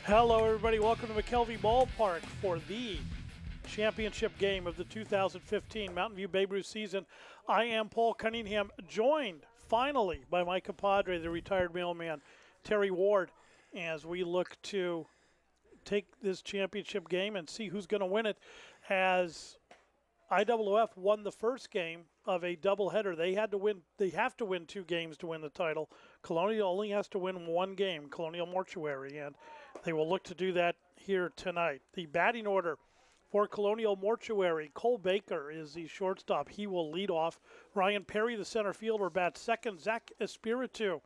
Hello, everybody. Welcome to McKelvey Ballpark for the championship game of the 2015 Mountain View Babe Ruth season. I am Paul Cunningham, joined finally by my compadre, the retired mailman, Terry Ward, as we look to take this championship game and see who's going to win it. As IWF won the first game of a doubleheader, they have to win 2 games to win the title. Colonial only has to win 1 game, Colonial Mortuary, and they will look to do that here tonight. The batting order for Colonial Mortuary: Cole Baker is the shortstop. He will lead off. Ryan Perry, the center fielder, bats second. Zach Espiritu,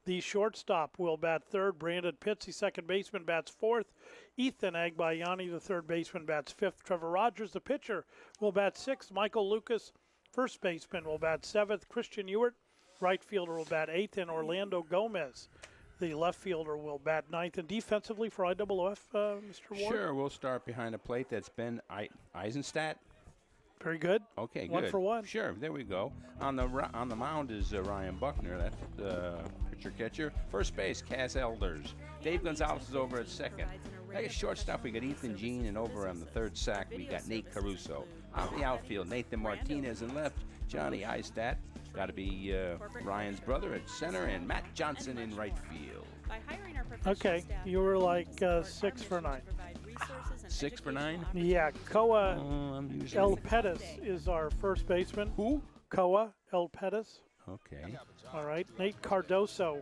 the shortstop, will bat third. Brandon Pitts, the second baseman, bats fourth. Ethan Agbayani, the third baseman, bats fifth. Trevor Rogers, the pitcher, will bat sixth. Michael Lucas, first baseman, will bat seventh. Christian Ewart, right fielder, will bat eighth. And Orlando Gomez, the left fielder, will bat ninth. And defensively for IWF, Mr. Ward? Sure, we'll start behind the plate. That's Ben Eisenstadt. Very good. Okay, good. 1 for 1. Sure, there we go. On the mound is Ryan Buckner. That's the pitcher-catcher. First base, Cass Elders. Dave Gonzalez is over at second. At shortstop, we got Ethan Jean, and over on the third sack, we got Nate Caruso. On the outfield, Nathan Martinez, and left, Johnny Eisenstadt. Got to be Ryan's brother at center, and Matt Johnson in right field. Okay, you were like 6 for 9. 6 for 9? Yeah, Koa El Pettis is our first baseman. Who? Koa El Pettis. Okay. All right, Nate Cardoso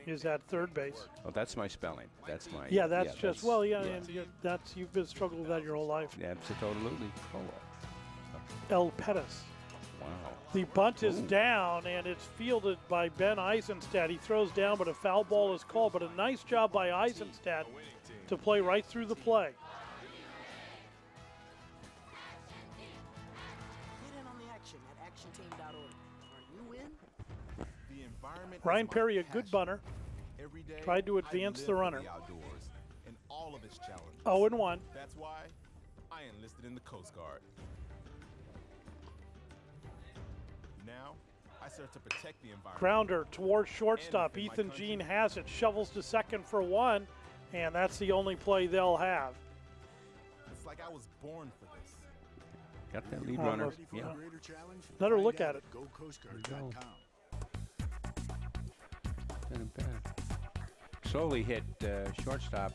is at third base. Oh, that's my spelling. That's my. Yeah, that's just, well, yeah, and you've been struggling with that your whole life. Yeah, absolutely. El Pettis. Wow. The bunt is down, and it's fielded by Ben Eisenstadt. He throws down, but a foul ball is called. But a nice job by Eisenstadt to play right through the play. Get in on the action at actionteam.org. Are you in? Ryan Perry, a good bunter, tried to advance the runner. 0-1. That's why I enlisted in the Coast Guard. Now, I serve to protect the environment. Grounder towards shortstop. Ethan Jean has it, shovels to second for 1, and that's the only play they'll have. It's like I was born for this. Got that lead runner. Yeah. Another look at it. Slowly hit shortstop.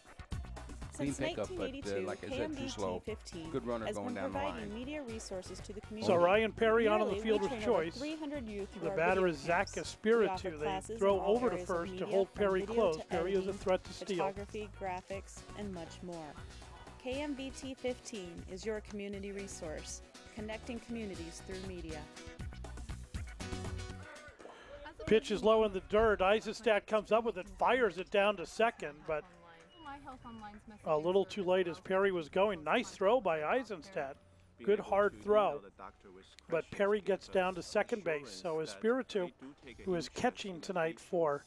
Clean Since pickup, but 1982, like I said, too slow. KMVT Good runner has going been down the providing line. media resources to the community. So Ryan Perry on the Yearly, fielder's we train over choice. 300 youth through The our batter video is Zach camps. We offer Espiritu. classes They in throw all over to areas of first to media, hold from Perry video close. to Perry is a editing, threat to steal. photography, graphics, and much more. KMVT 15 is your community resource, connecting communities through media. Pitch is low in the dirt. Eisenstadt comes up with it, fires it down to second, but a little too late as Perry was going. Nice throw by Eisenstadt. Good hard throw. But Perry gets down to second base. So Espiritu, who is catching tonight for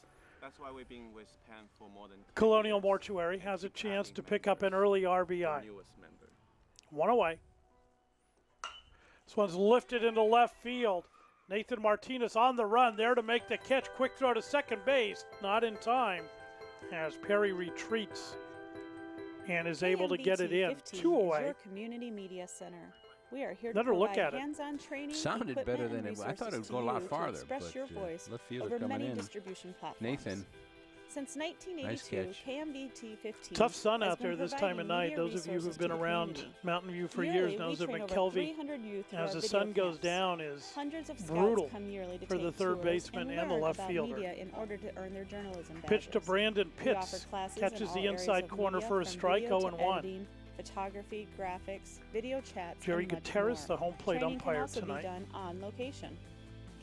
Colonial Mortuary, has a chance to pick up an early RBI. 1 away. This one's lifted into left field. Nathan Martinez on the run, there to make the catch. Quick throw to second base, not in time, as Perry retreats and is able to get it in. 2 away. Your community media center. We are here Another to look provide at it. hands-on training. Sounded better equipment, than and it. I thought it would resources go a to lot you farther. To express but your voice left fielder over coming many in. distribution platforms. Nathan. Since 1982, Nice catch. KMVT 15 Tough sun has out there been this time of providing night. media Those of you who've resources been to the around community. Mountain View for Yearly, years knows we that train over McKelvey, 300 youth through as our the video sun goes camps. down, is Hundreds of scouts brutal come yearly to for the take third tours baseman and the learn left about fielder. media in order to earn their journalism Pitch to badges. Brandon We offer Pitts. classes Catches in the all areas inside of corner media, for a from strike, video to 0-1. editing, photography, graphics, video chats, Jerry and much Gutierrez, more. the home plate Training umpire can also tonight. be done on location.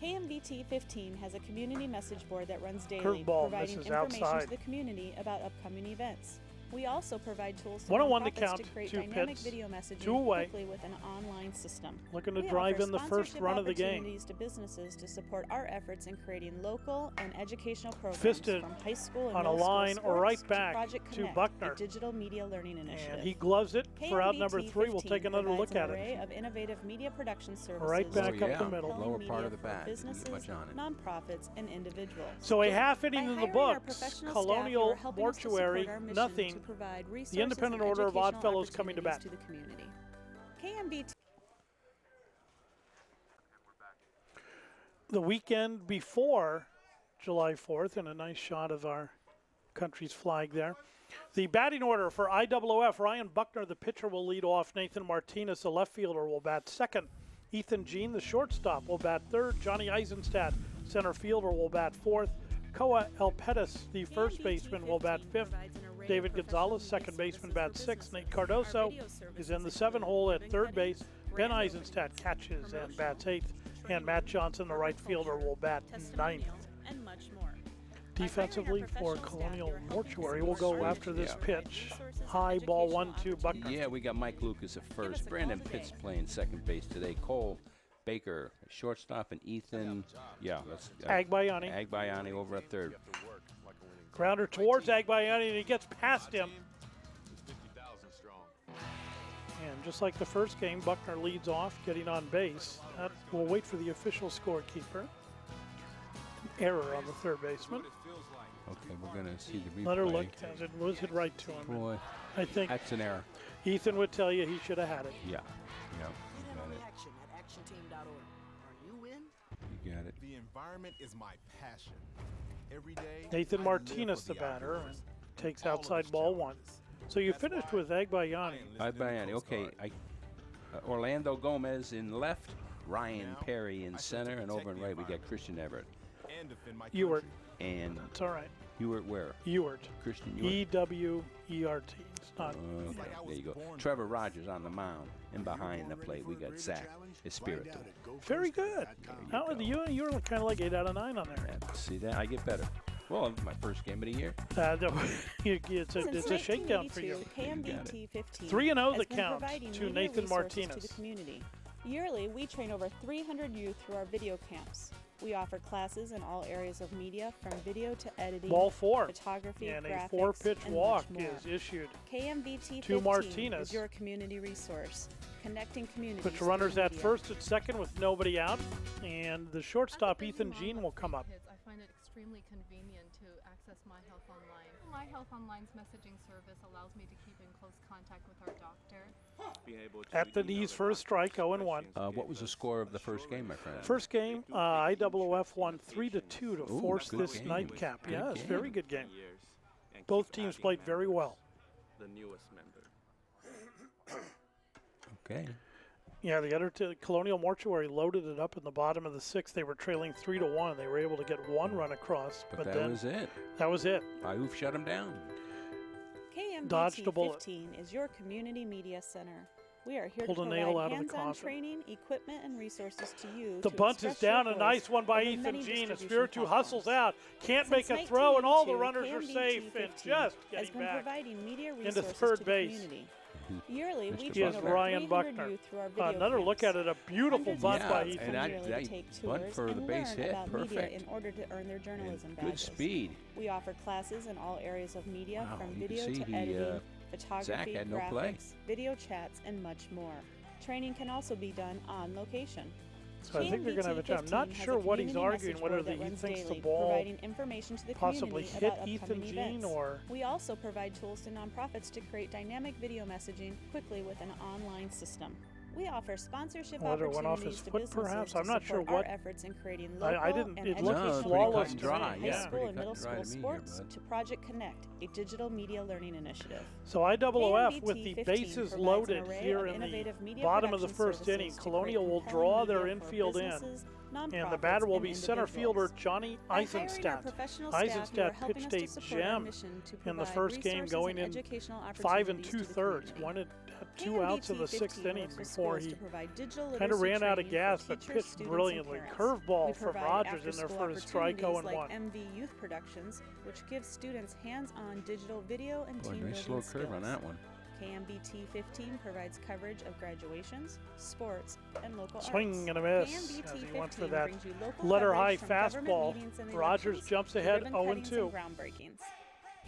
KMVT 15 has a community message board that runs daily, Curveball providing misses information outside. to the community about upcoming events. We also provide tools to 1-1 to nonprofits count, to create 2 dynamic pits, video messaging 2 away. quickly with an online system. Looking to We drive offer in the first sponsorship run of the game. opportunities to businesses to support our efforts in creating local and educational programs Fisted from high school and on a middle school line sports right to back Project to Connect, Buckner. a digital media learning initiative. And he gloves it for out number 3. We'll take another look at provides an array it. of innovative media production services. Right back Oh, up yeah. the middle. compelling Lower media part of the for bat. Didn't get businesses, much on it. nonprofits, and individuals. So a half inning By in the hiring our books. professional staff who Colonial are helping us to support Mortuary, our mission nothing. to provide resources The Independent and Order of educational Oddfellows coming to bat. opportunities to the community. KMVT. The weekend before July 4th, and a nice shot of our country's flag there. The batting order for IWF, Ryan Buckner, the pitcher, will lead off. Nathan Martinez, the left fielder, will bat second. Ethan Jean, the shortstop, will bat third. Johnny Eisenstadt, center fielder, will bat fourth. Koa Elpetis, the first baseman, will bat fifth. David Gonzalez, second baseman, bats sixth. Nate Cardoso is in the 7 hole at third base. Ben Eisenstadt catches and bats eighth. And Matt Johnson, the right fielder, will bat ninth. And much more. Defensively for Colonial Mortuary, we'll go after this pitch. High ball 1-2 Buckner. Yeah, we got Mike Lucas at first. Brandon Pitts playing second base today. Cole Baker at shortstop, and Ethan, that's Agbayani over at third. Grounder towards Agbayani, and he gets past him. And just like the first game, Buckner leads off, getting on base. We'll wait for the official scorekeeper. Error on the third baseman. Okay, we're going to see the replay. Let her look as it was hit right to him. Boy, I think that's an error. Ethan would tell you he should have had it. Yeah. Get in on the action at actionteam.org. Are you in? You got it. The environment is my passion. Every day, Nathan I Martinez, live the for batter, and outdoors. takes All of outside its ball 1. challenges. So you That's finished why with Agbayani. I enlisted in the Agbayani. Coast Okay, Guard. Orlando Gomez in left, Ryan Now, Perry in I serve center, to and over protect and the right we got environment. Christian Everett. And defend my Ewert. country. And It's all right. Ewert where? Ewert. Christian Ewert. E-W-E-R-T. It's not. It's like I There was you go. born Trevor for this. Rogers on the mound, and behind the plate we got Zach Espiritu. Very good. You were kind of like 8 out of 9 on there. See that? I get better. Well, my first game of the year. No, it's a shakedown for you. KMVT 15 3-0 has the been count providing to media Nathan resources Martinez. to the community. Yearly, we train over 300 youth through our video camps. We offer classes in all areas of media, from video to editing, Ball 4. photography, And a graphics, 4-pitch and walk much more. is issued. KMVT to 15 Martinez. is your community resource, connecting communities. Puts through runners at media. first and second with nobody out. And the shortstop, Ethan Jean, will come up. I find it extremely convenient to access My Health Online. My Health Online's messaging service allows me to keep in close contact with our doctor. At the knees for a strike, 0-1. What was the score of the first game, my friend? First game, IWF won 3-2 to Ooh, force good this game. nightcap. Good Yes, game. very good game. Both teams played very well. The newest member. Okay. Yeah, the other Colonial Mortuary loaded it up in the bottom of the 6th. They were trailing 3-1. They were able to get 1 run across, But that then was it. that was it. Ayoof shut him down. Dodged a KMVT bullet. 15 is your community media center. We are here Pulled to a provide nail out of the hands-on coffin. training, equipment, and resources to you. The to bunt is express your down, a voice nice one by over Ethan many Jean. distribution Espiritu hustles platforms. out, can't Since make a throw, and all the 1982, runners are KMVT safe and 15 just has getting been back. providing media into resources third to base. the community. Yearly, we Mr. train Here's over Ryan 300 Buckner. youth through our video Another look camps. at it, a beautiful Hundreds bunt of by youth Ethan. come and yearly I to take bunt tours for and the base learn hit. about media Perfect. in order to earn their journalism And badges. good speed. We offer classes in all areas of media, Wow, from you can video see to he, editing, Zach photography, had no play. graphics, video chats, and much more. Training can also be done on location. So I think they're going to have a job. I'm not sure what he's arguing, whether he thinks the ball providing information to the possibly community hit about Ethan upcoming Jean events. or We also provide tools to nonprofits to create dynamic video messaging quickly with an online system. We offer sponsorship whether it went off opportunities his to foot businesses perhaps. to I'm not sure support what. our efforts in creating I local didn't. and It looked educational flawless pretty to cut me. and dry. high Yeah, school pretty and cut middle and dry school to me here, sports bud. to Project Connect, a digital media learning initiative. So IWF with KMVT the 15 bases provides an loaded array here of in the innovative media bottom of the production first inning. services to Colonial create will compelling draw their media for infield in. businesses, And the nonprofits, batter will and be center fielder individuals. Johnny By hiring our Eisenstadt. professional staff, you are Eisenstadt helping pitched us a to support our gem mission to in the provide first game, resources going and in educational 5 opportunities to the2/3. community. One had 2 outs in the 6th KMVT inning works with before schools he to provide digital kind of literacy ran out of training for gas, but teachers, pitched students, and brilliantly. parents. Curveball We from provide Rogers in their after-school first strike, opportunities 0-1. like MV Youth Productions, which gives students hands-on digital video and Boy, team nice building slow curve on skills. that one. KMVT 15 provides coverage of graduations, sports, and local Swing arts. and a miss KMVT as he went for 15 that brings you local letter coverage high from government fastball. meetings and Rogers elections jumps to ahead ribbon cuttings 0-2. and groundbreakings.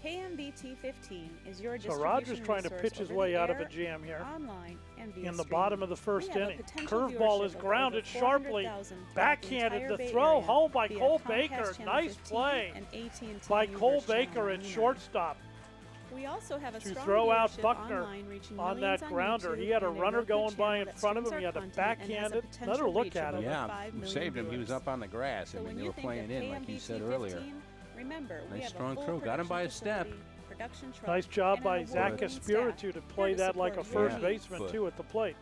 KMVT 15 is your So Rogers distribution trying to resource pitch his over way the out of a air, jam here. online, and via In the streaming. bottom of the first We have a inning. potential Curveball viewership is of grounded over sharply. 400,000 throughout Backhanded entire the Bay throw Area home by via Cole Comcast Baker. Channel Nice 15 play and AT&T by Cole U-verse Baker Channel at 99. shortstop. We also have a to strong throw out viewership Buckner online, reaching on millions that on grounder. YouTube He had a and runner Roku going by channel in that front of streams him. He our had a content and has backhand a it. potential Another look reach of at it. over Yeah, 5 who million saved him? He was viewers. up on the grass. So I mean, when they you were think playing of in, like he KMVT said earlier. 15, remember, we Nice have strong a full crew. Got him by a production step. facility, production truck, Nice job and by an Zach award-winning Espiritu staff to play here to that like a support your first needs. baseman, too, at the plate.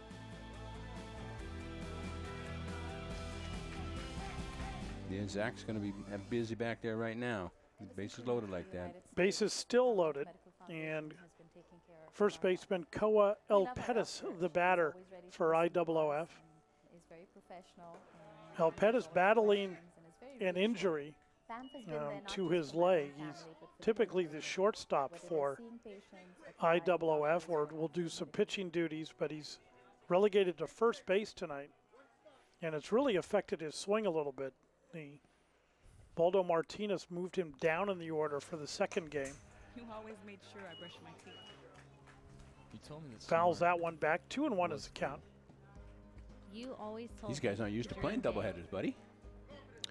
Yeah, Zach's going to be busy back there right now. The base is loaded like that. Base is still loaded, and first baseman Koa El Pettis, the batter for IOOF. El Pettis battling an injury to his leg. He's typically the shortstop for IOOF, or will do some pitching duties, but he's relegated to first base tonight, and it's really affected his swing a little bit. Baldo Martinez moved him down in the order for the second game. You always made sure I brushed my teeth. You told me that. Fouls that one back. 2-1 is the count. You always told These guys aren't used to playing doubleheaders, buddy.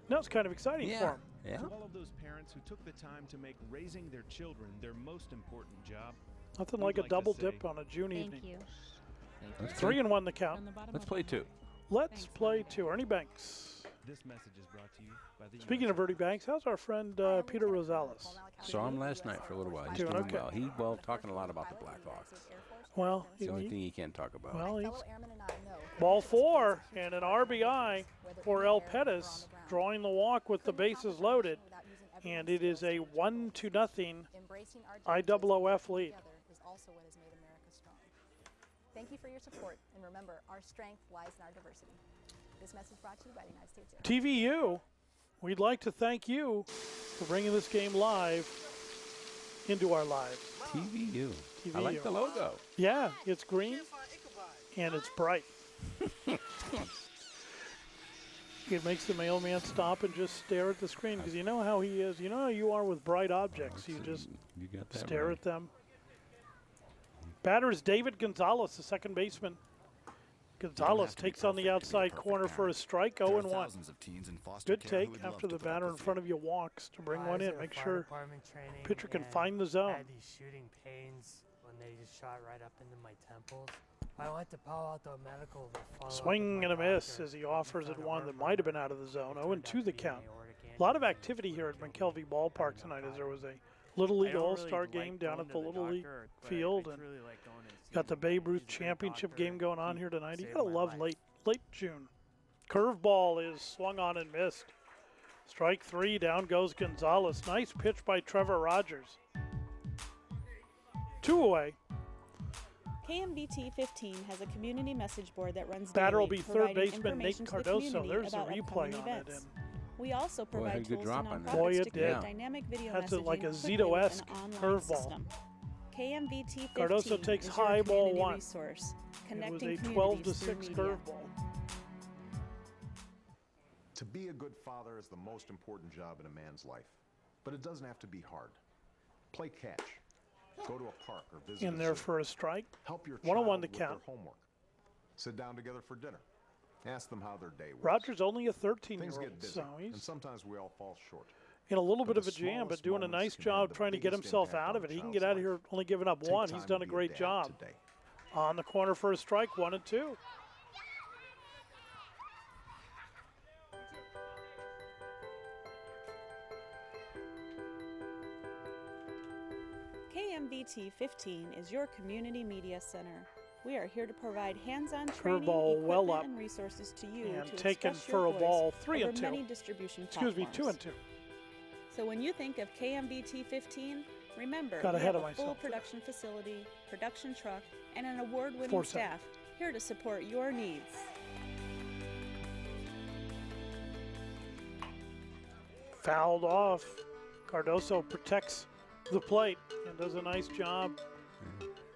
No, it's kind of exciting for him. Yeah. To all of those parents who took the time to make raising their children their most important job. Nothing like a double dip on a June evening. you. 3-1 the count. Let's play two. Let's play two. Ernie Banks. This message is brought to you by the Speaking of Ernie Banks, how's our friend Peter Rosales? Saw him last night for a little while. He's Doing doing okay. well. Talking a lot about the Blackhawks. Well, It's the only thing he can't talk about. well, he's ball 4 and an RBI for El Pettis, drawing the walk with the bases loaded, and it is a 1-0 IOOF lead. Thank you for your support, and remember, our strength lies in our diversity. This message brought to you by the United States Air Force. TVU, we'd like to thank you for bringing this game live into our lives. TVU. I like the logo. Yeah, it's green and it's bright. It makes the mailman stop and just stare at the screen, because you know how he is. You know how you are with bright objects. You just got that stare right. at them. Batter is David Gonzalez, the second baseman. Gonzalez takes on the outside corner for a strike, 0-1. Good take after the batter in front of you walks to bring one in. Make sure pitcher can find the zone. I had these shooting pains when they just shot right up into my temples. I went to call out the medical. Swing and a miss as he offers it one that might have been out of the zone. 0-2 the count. A lot of activity here at McKelvey Ballpark tonight, as there was a Little League All-Star game down at the Little League field, and got the Babe Ruth Championship game going on here tonight. You gotta love late June. Curveball is swung on and missed. Strike 3, down goes Gonzalez. Nice pitch by Trevor Rogers. 2 away. KMVT 15 has a community message board that runs Batter will daily, be third providing baseman Nate information to the Cardoso. community There's the about replay upcoming on it. events. We also Boy, had provide a good tools to drop on that. Boy, nonprofits it to create did. dynamic video That's messaging like a quickly Zito-esque with an online curveball. system. KMVT 15 Cardoso takes is your high ball community 1. resource, It was connecting a communities through 12-6 media. curveball. To be a good father is the most important job in a man's life, but it doesn't have to be hard. Play catch. Go to a park or visit In a there zoo. for a strike. Help your 1-1 child to with count. their homework. Sit down together for dinner. Ask them how their day was. Rogers only a Things 13-year-old, get busy, so and he's sometimes we all fall short. in a little bit But of a the jam, but smallest doing a moments nice can have job the trying to get biggest himself impact out of on it. a He can child's get out of life. here only giving up Take 1. time He's done to a be great dad job. today. On the corner for a strike, 1-2. KMVT 15 is your community media center. We are here to provide hands-on training, Curveball well equipment, up. and resources to you And to taken express for your a voice ball, over 3-2. many distribution Excuse me, platforms. 2-2. So when you think of KMVT 15, remember Got we ahead have of a full myself there. production facility, production truck, and an award-winning 4-7. staff here to support your needs. Fouled off. Cardoso protects the plate and does a nice job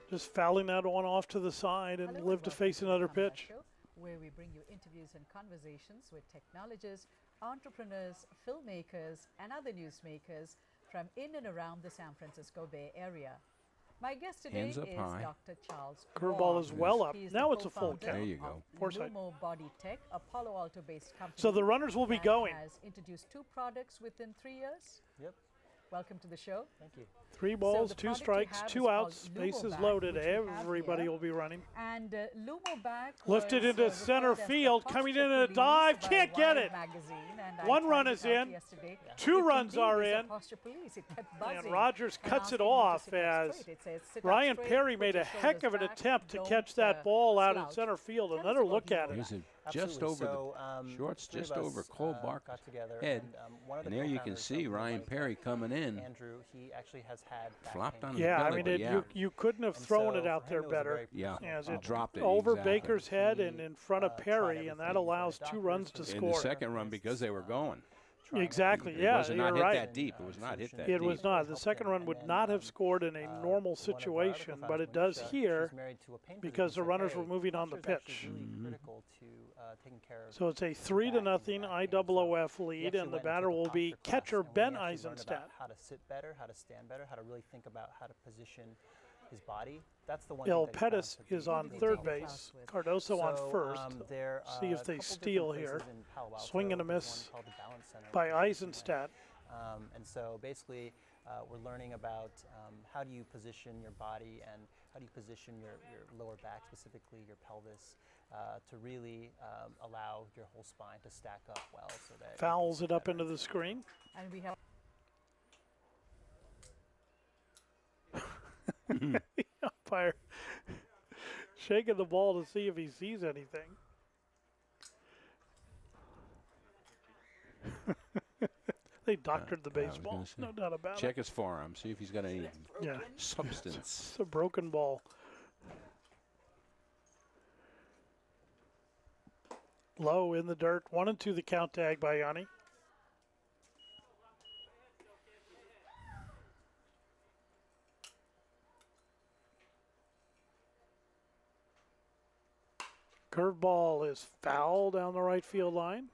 just fouling that one off to the side and live to face another pitch. Where we bring you interviews and conversations with technologists, entrepreneurs, filmmakers, and other newsmakers from in and around the San Francisco Bay Area. My guest today Hands is up high. Dr. Charles Curveball Wong. is well up. He's Now the it's a full co-founder count. There you go. of Foresight. Lumo Body Tech, a Palo Alto-based company. So the runners will be that going. has introduced 2 products within 3 years. Yep. Welcome to the show. Thank you. 3 balls, 2 strikes, 2 outs, bases loaded. Everybody will be running. And Lumoback lifted into center field, coming in a dive, can't get it. 1 run is in, 2 runs are in, and Rogers cuts it off as Ryan Perry made a heck of an attempt to catch that ball out in center field. Another look at it. Just over the shorts, just over Cole Barker's head, and there you can see Ryan Perry coming in. Andrew, he actually has had flopped on his belly. I mean, you couldn't have thrown it out there better. Yeah, as it dropped it over Baker's head and in front of Perry, and that allows 2 runs to score. In the second run because they were going. Exactly, It yeah, was not hit that deep. It was not hit that deep. It was not. The second run would not have scored in a normal situation, but it does here because the runners were moving on the pitch. So it's a 3-0 IOOF lead, and the batter will be catcher Ben Eisenstadt. How to sit better, how to stand better, how to really think about how to position his body. That's the one. El Pettis is on third base, Cardoso on first. See if they steal here. Swing and a miss by Eisenstadt. And so basically we're learning about how do you position your body and how do you position your lower back, specifically your pelvis, to really allow your whole spine to stack up well. So that fouls it up into the screen. And we have the umpire shaking the ball to see if he sees anything. They doctored the baseball, no doubt about it. Check his forearm, see if he's got any substance. It's a broken ball. Low in the dirt, 1-2 the count tag by Yanni. Curveball is foul down the right field line.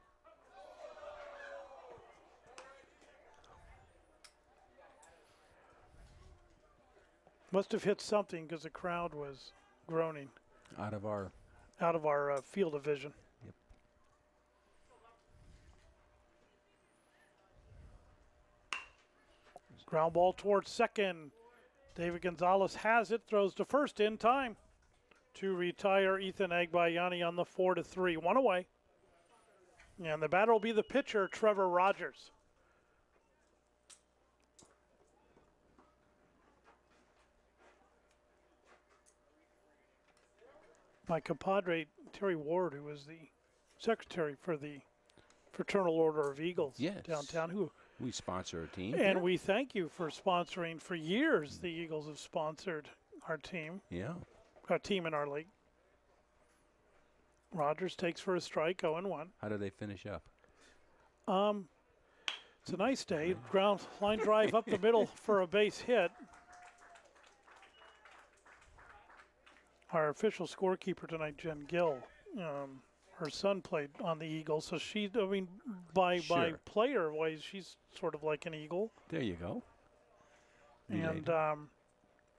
Must have hit something because the crowd was groaning. Out of our field of vision. Yep. Ground ball towards second. David Gonzalez has it, throws to first in time to retire Ethan Agbayani on the 4-3. 1 away. And the batter will be the pitcher, Trevor Rogers. My compadre, Terry Ward, who was the secretary for the Fraternal Order of Eagles downtown, who we sponsor a team. And we thank you for sponsoring. For years, the Eagles have sponsored our team. Yeah. Our team in our league. Rogers takes for a strike, 0-1. How do they finish up? It's a nice day. Ground line drive up the middle for a base hit. Our official scorekeeper tonight, Jen Gill, her son played on the Eagles, so she, I mean, by player wise, she's sort of like an Eagle. There you go. And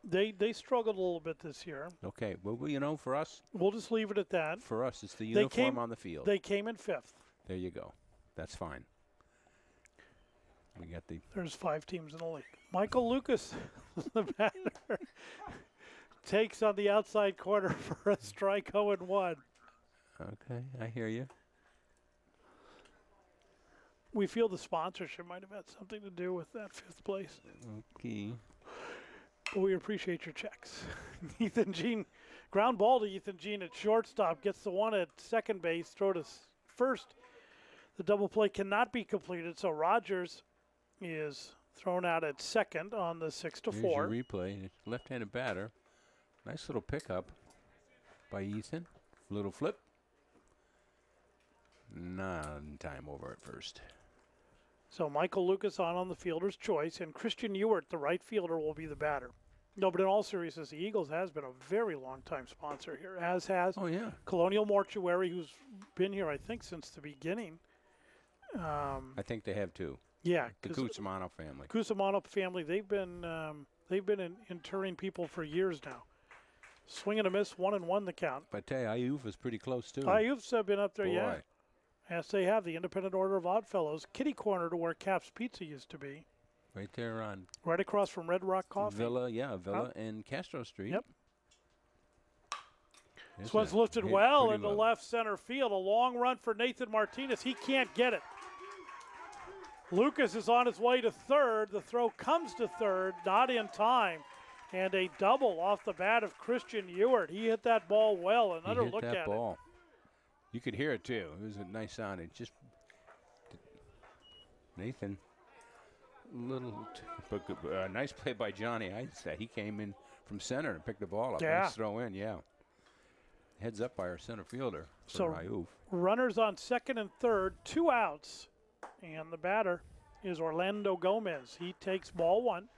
they struggled a little bit this year. Okay, well, you know, for us, we'll just leave it at that. For us, it's the uniform on the field. They came in 5th. There you go. That's fine. We got the. There's 5 teams in the league. Michael Lucas, the batter, takes on the outside corner for a strike, 0-1. Okay, I hear you. We feel the sponsorship might have had something to do with that 5th place. Okay. But we appreciate your checks. Ethan Jean, ground ball to Ethan Jean at shortstop, gets the one at second base, throw to first. The double play cannot be completed, so Rogers is thrown out at second on the 6-4. Here's your replay. Left-handed batter. Nice little pickup by Ethan. Little flip. None time over at first. So Michael Lucas on the fielder's choice, and Christian Ewart, the right fielder, will be the batter. No, but in all seriousness, the Eagles has been a very long-time sponsor here, as has Colonial Mortuary, who's been here, I think, since the beginning. I think they have too. Yeah, the Cusimano family. Cusimano family, they've been interring people for years now. Swing and a miss, 1-1 the count. But I tell you, Ayuf is pretty close too. Ayuf's been up there, yeah. Yes, they have the Independent Order of Oddfellows, kitty corner to where Cap's Pizza used to be. Right there on. Right across from Red Rock Coffee. Villa, Villa and Castro Street. Yep. This one's lifted well into left center field. A long run for Nathan Martinez. He can't get it. Lucas is on his way to third. The throw comes to third, not in time. And a double off the bat of Christian Ewart. He hit that ball well. Another look at it. You could hear it too. It was a nice sound. It just Nathan, nice play by Johnny. I'd say he came in from center and picked the ball up. Nice throw in. Heads up by our center fielder. So runners on second and third, 2 outs, and the batter is Orlando Gomez. He takes ball 1.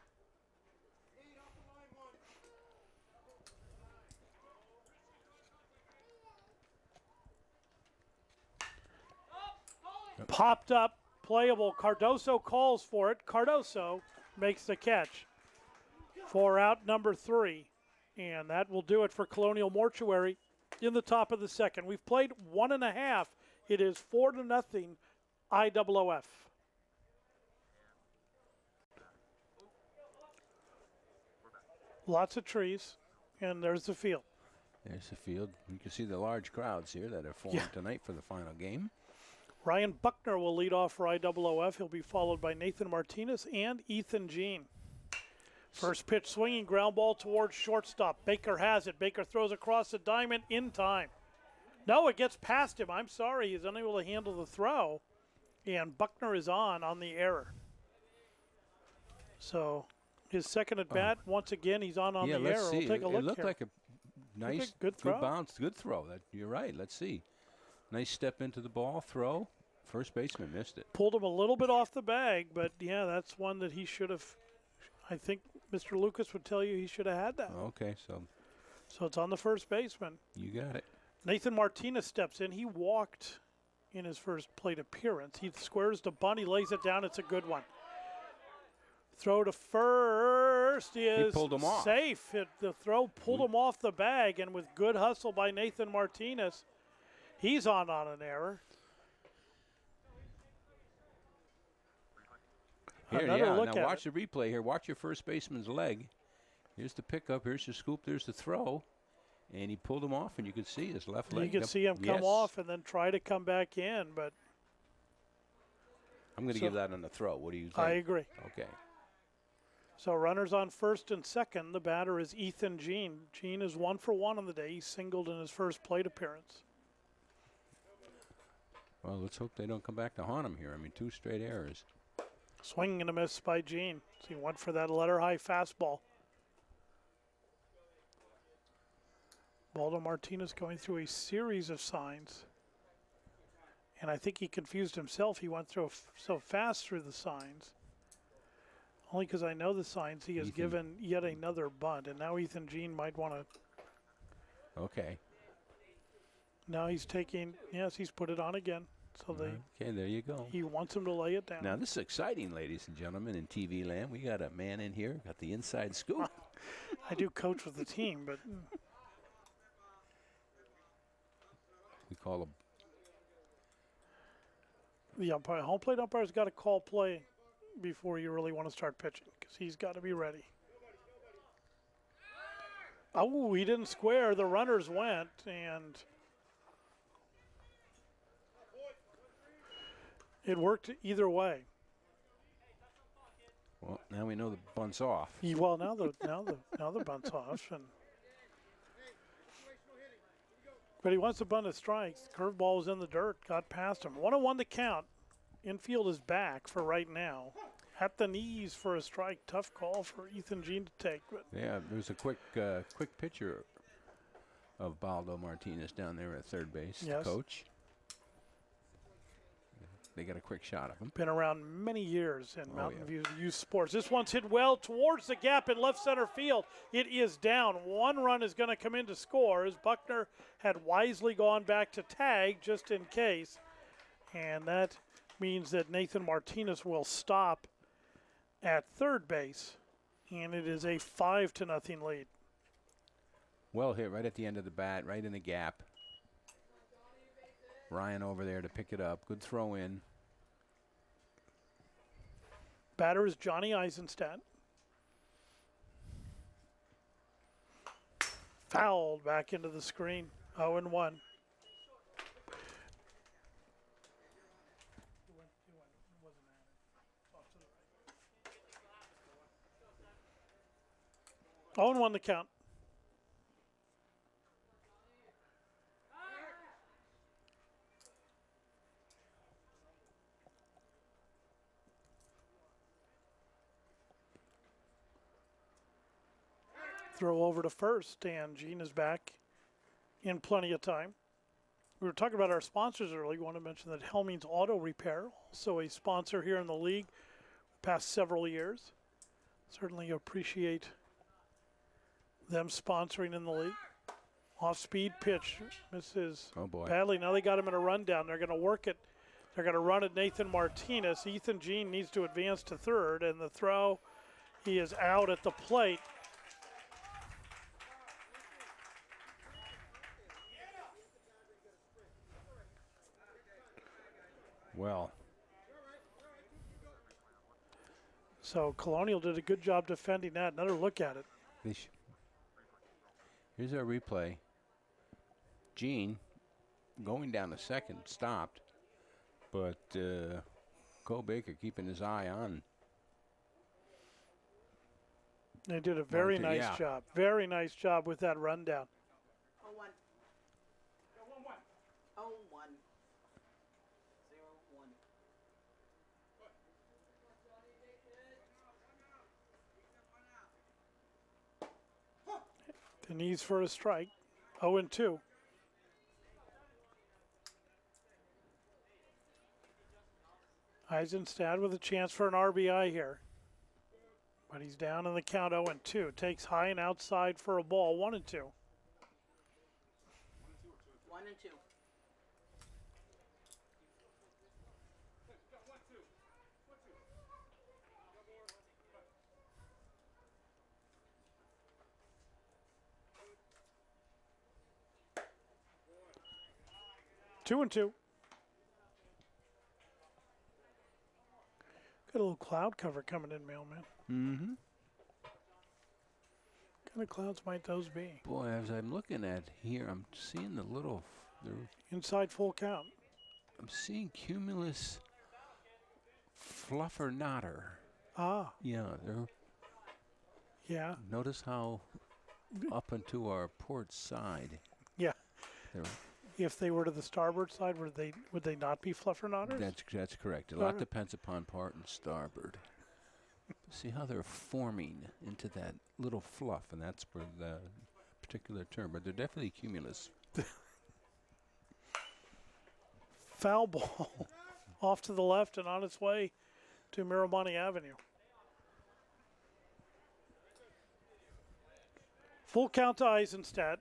Popped up, playable. Cardoso calls for it. Cardoso makes the catch for out number 3. And that will do it for Colonial Mortuary in the top of the second. We've played 1.5. It is 4-0 IOOF. Lots of trees, and there's the field. There's the field. You can see the large crowds here that are formed tonight for the final game. Ryan Buckner will lead off for IOOF. He'll be followed by Nathan Martinez and Ethan Jean. First pitch swinging, ground ball towards shortstop. Baker has it. Baker throws across the diamond in time. No, it gets past him. I'm sorry. He's unable to handle the throw. And Buckner is on the error. So his second at bat, once again, he's on the error. See. We'll take a look. It looked like a nice, good bounce, good throw. You're right. Let's see. Nice step into the ball, throw. First baseman missed it. Pulled him a little bit off the bag, but that's one that he should have. I think Mr. Lucas would tell you he should have had that. Okay, so it's on the first baseman. You got it. Nathan Martinez steps in. He walked in his first plate appearance. He squares the bunt. He lays it down. It's a good one. Throw to first is he pulled him off. Safe. The throw pulled him off the bag, and with good hustle by Nathan Martinez, he's on an error. Here, now watch the replay here. Watch your first baseman's leg. Here's the pickup. Here's the scoop. There's the throw. And he pulled him off, and you could see his left leg. You could see him come off and then try to come back in, but I'm going to give that on the throw. What do you think? I agree. Okay. So runners on first and second. The batter is Ethan Jean. Jean is 1 for 1 on the day. He singled in his first plate appearance. Well, let's hope they don't come back to haunt him here. I mean, 2 straight errors. Swinging and a miss by Jean. So he went for that letter-high fastball. Baldo Martinez going through a series of signs. And I think he confused himself. He went through so fast through the signs. Only because I know the signs, he has given yet another bunt. And now Ethan Jean might want to. Okay. Now he's taking, he's put it on again. So okay, there you go. He wants him to lay it down. Now this is exciting, ladies and gentlemen, in TV land. We got a man in here, got the inside scoop. I do coach with the team, but we call him. The umpire, home plate umpire's got to call play before you really want to start pitching because he's got to be ready. Oh, he didn't square. The runners went, and it worked either way. Well, now we know the bunt's off. Well, now the bunt's off, but he wants to bunt a strike. Curveball was in the dirt, got past him. 1-1 to count. Infield is back for right now. At the knees for a strike. Tough call for Ethan Jean to take. But yeah, there's a quick picture of Baldo Martinez down there at third base. Yes. The coach. They got a quick shot of him. Been around many years in Mountain View Youth Sports. This one's hit well towards the gap in left center field. It is down. 1 run is going to come in to score as Buckner had wisely gone back to tag just in case. And that means that Nathan Martinez will stop at third base. And it is a 5-0 lead. Well hit right at the end of the bat, right in the gap. Ryan over there to pick it up. Good throw in. Batter is Johnny Eisenstadt. Fouled back into the screen. 0-1. Oh, and 1 the count. Throw over to first, and Gene is back in plenty of time. We were talking about our sponsors earlier. We want to mention that Helming's Auto Repair, also a sponsor here in the league past several years. Certainly appreciate them sponsoring in the league. Off-speed pitch misses badly. Now they got him in a rundown. They're going to work it. They're going to run at Nathan Martinez. Ethan Jean needs to advance to third, and the throw, he is out at the plate. Well. So Colonial did a good job defending that. Another look at it. Here's our replay. Gene going down the second, stopped, but Cole Baker keeping his eye on. They did a very nice job. Very nice job with that rundown. 0-1. 0-1. 0-1. The knees for a strike. 0-2. Eisenstadt with a chance for an RBI here. But he's down in the count 0-2. Takes high and outside for a ball. 1-2. 1-2. 2-2. Got a little cloud cover coming in, mailman. Mm-hmm. What kind of clouds might those be? Boy, as I'm looking at here, I'm seeing the little... Inside full count. I'm seeing cumulus fluffernatter. Ah. Yeah, they're... Yeah. Notice how up into our port side. Yeah. If they were to the starboard side, would they not be fluffernatters? That's correct. A lot depends upon port and starboard. See how they're forming into that little fluff, and that's where the particular term, but they're definitely cumulus. Foul ball off to the left and on its way to Mirabani Avenue. Full count to Eisenstadt.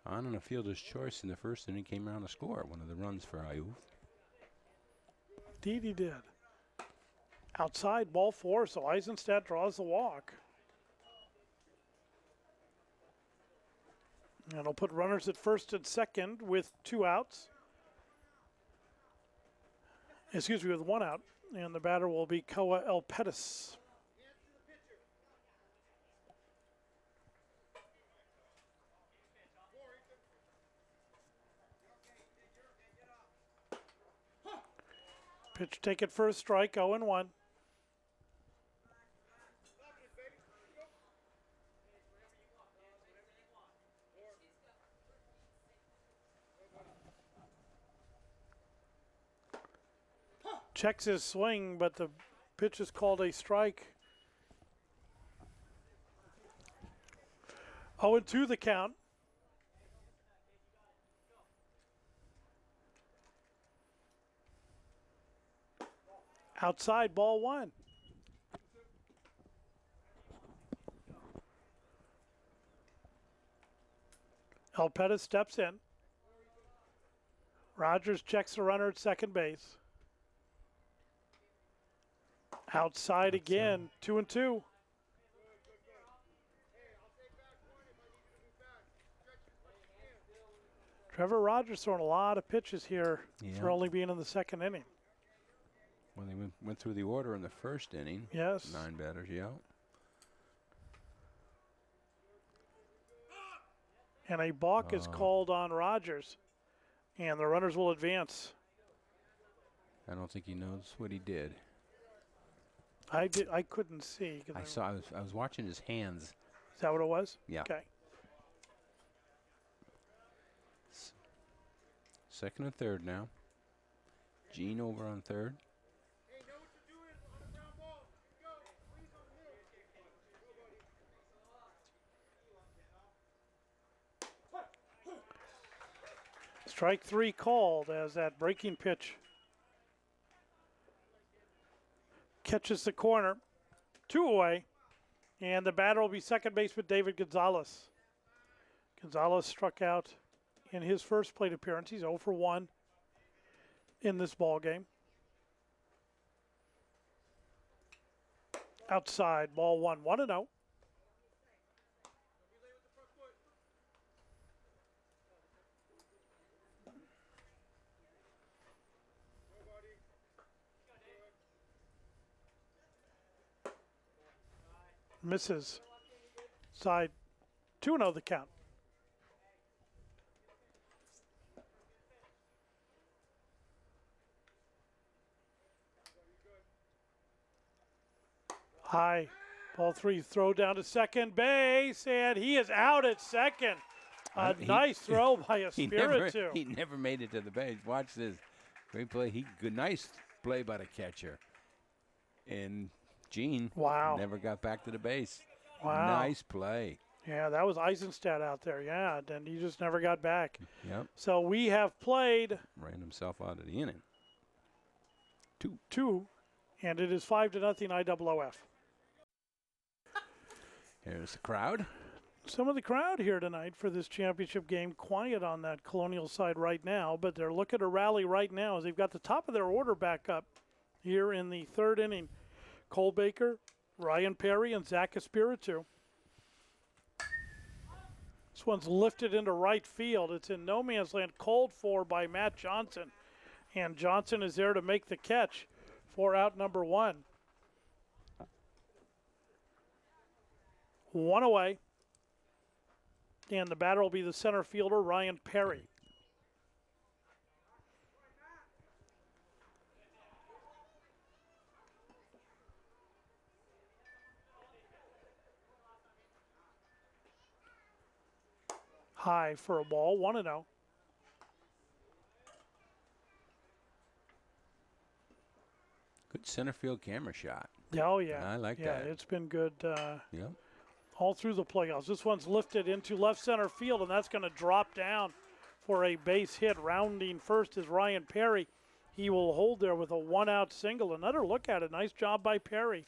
On and a fielder's choice in the first inning came around to score one of the runs for Ayuf. Indeed he did. Outside, ball 4, so Eisenstadt draws the walk. And he'll put runners at first and second with 2 outs. Excuse me, with 1 out. And the batter will be Koa El Pettis. Pitch taken for a strike, 0-1. Checks his swing, but the pitch is called a strike. 0-2 the count. Outside, ball 1. El Pettis steps in. Rogers checks the runner at second base. Outside again, 2-2. Trevor Rogers throwing a lot of pitches here for only being in the second inning. Well, they went through the order in the first inning. Yes. 9 batters, yeah. And a balk is called on Rogers. And the runners will advance. I don't think he knows what he did. I couldn't see. I was watching his hands. Is that what it was? Yeah. Okay. Second and third now. Gene over on third. Strike 3 called as that breaking pitch catches the corner. 2 away. And the batter will be second baseman David Gonzalez. Gonzalez struck out in his first plate appearance. He's 0 for 1 in this ball game. Outside, ball 1, 1-0. Misses. Side 2-0 the count. High. Ball 3, throw down to second base, and he is out at second. A nice throw by Espiritu. He never made it to the base. Watch this. Great play. Nice play by the catcher. And Gene never got back to the base. Wow. Nice play. Yeah, that was Eisenstadt out there. Yeah, and he just never got back. Yep. So we have played. Ran himself out of the inning. 2, and it is 5-0 IOOF. Here's the crowd. Some of the crowd here tonight for this championship game. Quiet on that Colonial side right now, but they're looking to rally right now as they've got the top of their order back up here in the third inning. Cole Baker, Ryan Perry, and Zach Espiritu. This one's lifted into right field. It's in no man's land, called for by Matt Johnson. And Johnson is there to make the catch for out number 1. 1 away. And the batter will be the center fielder, Ryan Perry. High for a ball, 1-0. Good center field camera shot. Oh, yeah. I like that. Yeah, it's been good yep. all through the playoffs. This one's lifted into left center field, and that's going to drop down for a base hit. Rounding first is Ryan Perry. He will hold there with a 1-out single. Another look at it. Nice job by Perry.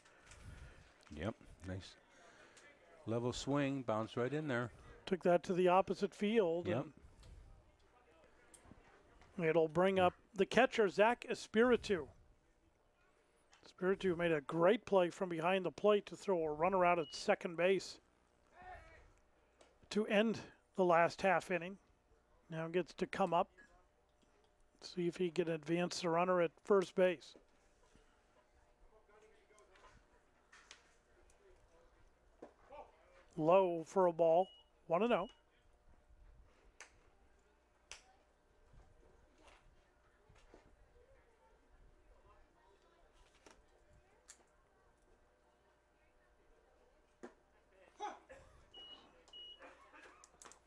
Yep, nice. Level swing, bounced right in there. Took that to the opposite field. Yep. It'll bring up the catcher, Zach Espiritu. Espiritu made a great play from behind the plate to throw a runner out at second base to end the last half inning. Now gets to come up, see if he can advance the runner at first base. Low for a ball, 1-0.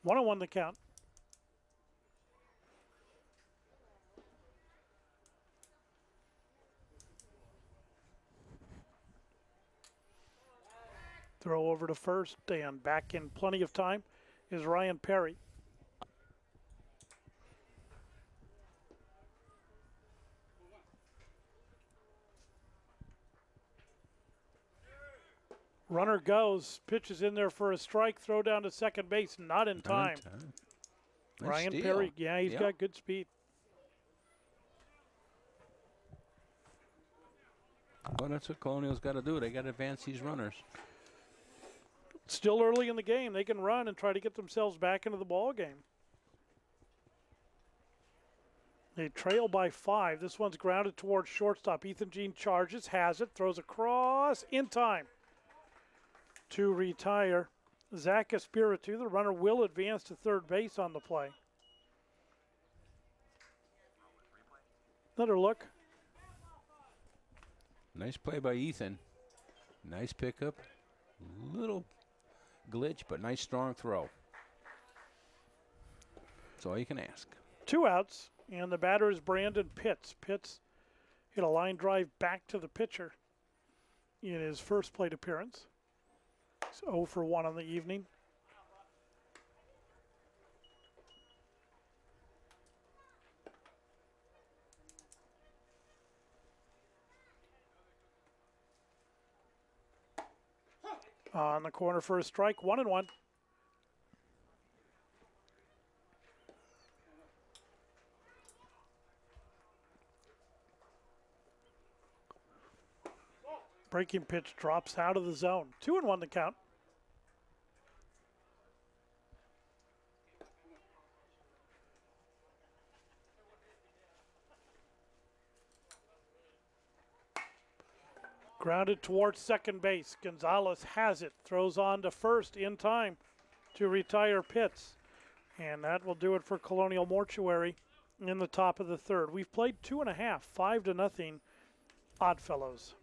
One on one the count. Throw over to first, and back in plenty of time is Ryan Perry. Runner goes, pitches in there for a strike, throw down to second base, not in time. Nice Ryan steal. Perry, yeah, he's got good speed. Well, that's what Colonial's got to do. They got to advance these runners. Still early in the game. They can run and try to get themselves back into the ball game. They trail by 5. This one's grounded towards shortstop. Ethan Jean charges, has it, throws across in time to retire. Zach Espiritu, the runner, will advance to third base on the play. Another look. Nice play by Ethan. Nice pickup. Little glitch, but nice strong throw. That's all you can ask. 2 outs, and the batter is Brandon Pitts. Pitts hit a line drive back to the pitcher in his first plate appearance. He's 0 for 1 on the evening. On the corner for a strike, 1-1. Breaking pitch drops out of the zone. 2-1 the count. Grounded towards second base. Gonzalez has it. Throws on to first in time to retire Pitts. And that will do it for Colonial Mortuary in the top of the third. We've played 2.5, 5-0 Oddfellows.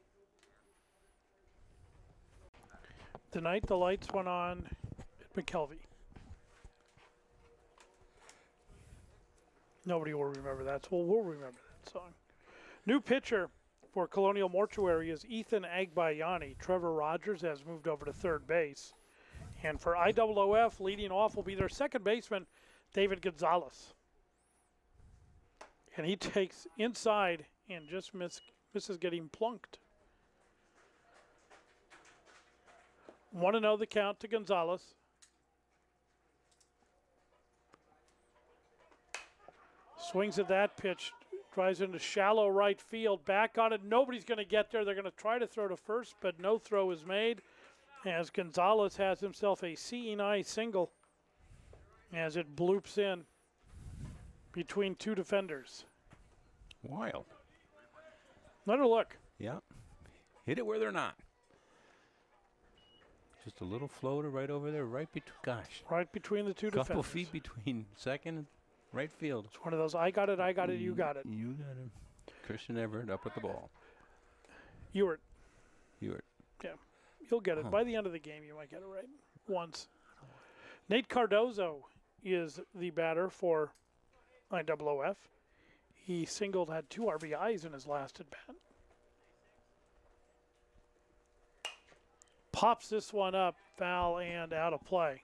Tonight the lights went on at McKelvey. Nobody will remember that, so we'll remember that song. New pitcher for Colonial Mortuary is Ethan Agbayani. Trevor Rogers has moved over to third base. And for IOOF, leading off will be their second baseman, David Gonzalez. And he takes inside and just misses getting plunked. 1-0 the count to Gonzalez. Swings at that pitch. Drives into shallow right field. Back on it. Nobody's going to get there. They're going to try to throw to first, but no throw is made as Gonzalez has himself a seeing eye single as it bloops in between 2 defenders. Wild. Another look. Yeah. Hit it where they're not. Just a little floater right over there, right between, gosh. Right between the 2 defenders. Couple feet between second and right field. It's one of those, I got it, you got it. You got it. Christian Everett up with the ball. Ewert. Ewert. Yeah, you'll get it. By the end of the game, you might get it right once. Nate Cardozo is the batter for IOOF. He singled, had 2 RBIs in his last at-bat. Pops this one up, foul and out of play.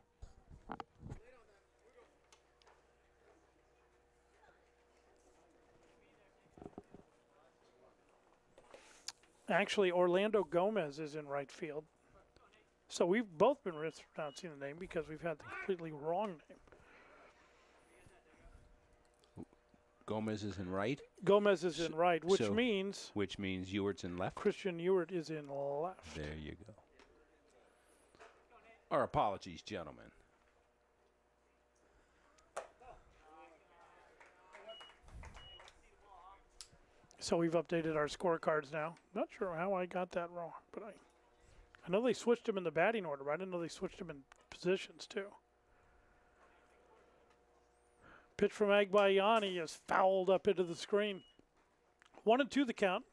Actually, Orlando Gomez is in right field. So we've both been mispronouncing the name because we've had the completely wrong name. Gomez is in right? Gomez is in right, which means... Which means Ewert's in left? Christian Ewert is in left. There you go. Our apologies, gentlemen. So we've updated our scorecards now. Not sure how I got that wrong, but I know they switched him in the batting order, but I didn't know they switched him in positions too. Pitch from Agbayani is fouled up into the screen. 1-2 the count.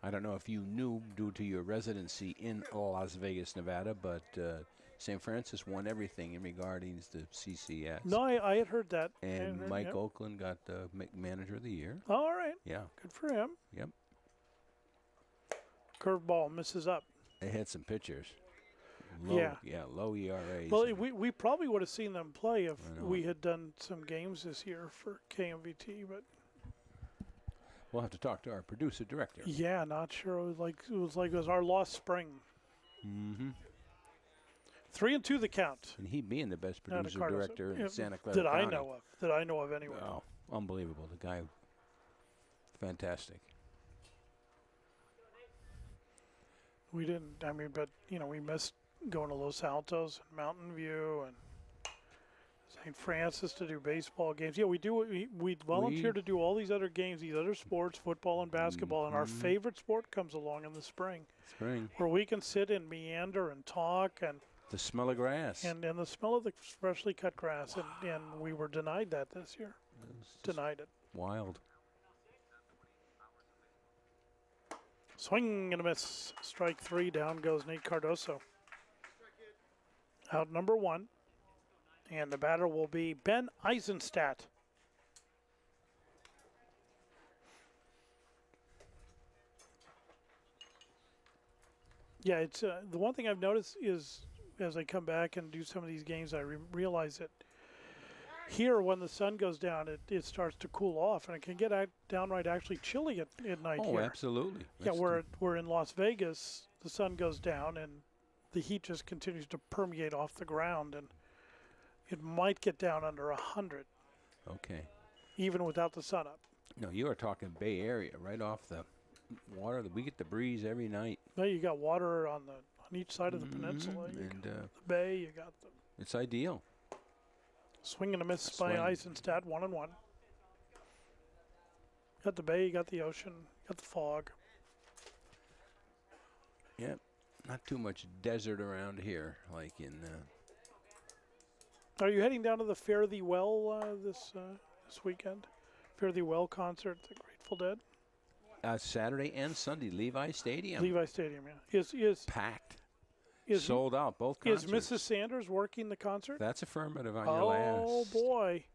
I don't know if you knew due to your residency in Las Vegas, Nevada, but St. Francis won everything in regarding the CCS. No, I had heard that. And Mike Oakland got the Manager of the Year. Oh, all right. Yeah. Good for him. Yep. Curveball misses up. They had some pitchers. Low, low ERAs. Well, we probably would have seen them play if we had done some games this year for KMVT, but we'll have to talk to our producer director. Yeah, not sure. It was our lost spring. Mm-hmm. 3-2 the count. And he being the best producer director in Santa Clara that County. That I know of anyway. Oh, unbelievable. The guy, fantastic. We didn't, but, we missed going to Los Altos and Mountain View and St. Francis to do baseball games. Yeah, we do. We volunteer to do all these other games, these other sports, football and basketball, and our favorite sport comes along in the spring. Where we can sit and meander and talk and the smell of grass. And the smell of the freshly cut grass, and we were denied that this year. Denied it. Wild. Swing and a miss. Strike 3. Down goes Nate Cardoso. Out number 1. And the batter will be Ben Eisenstadt. Yeah, it's the one thing I've noticed is as I come back and do some of these games, I realize that here when the sun goes down, it starts to cool off, and it can get downright actually chilly at night here. Oh, absolutely. Yeah, we're in Las Vegas, the sun goes down, and the heat just continues to permeate off the ground, and it might get down under 100. Okay. Even without the sun up. No, you are talking Bay Area, right off the water. We get the breeze every night. No, you got water on each side of the peninsula. And the bay, you got the. It's ideal. Swing and a miss by Eisenstadt, 1-1. Got the bay, you got the ocean, got the fog. Yep, not too much desert around here, like in. Are you heading down to the Fare Thee Well this weekend? Fare Thee Well concert, the Grateful Dead. Saturday and Sunday, Levi Stadium. Levi Stadium, yeah. Is packed. Sold out, both concerts. Is Mrs. Sanders working the concert? That's affirmative on your last. Oh, boy.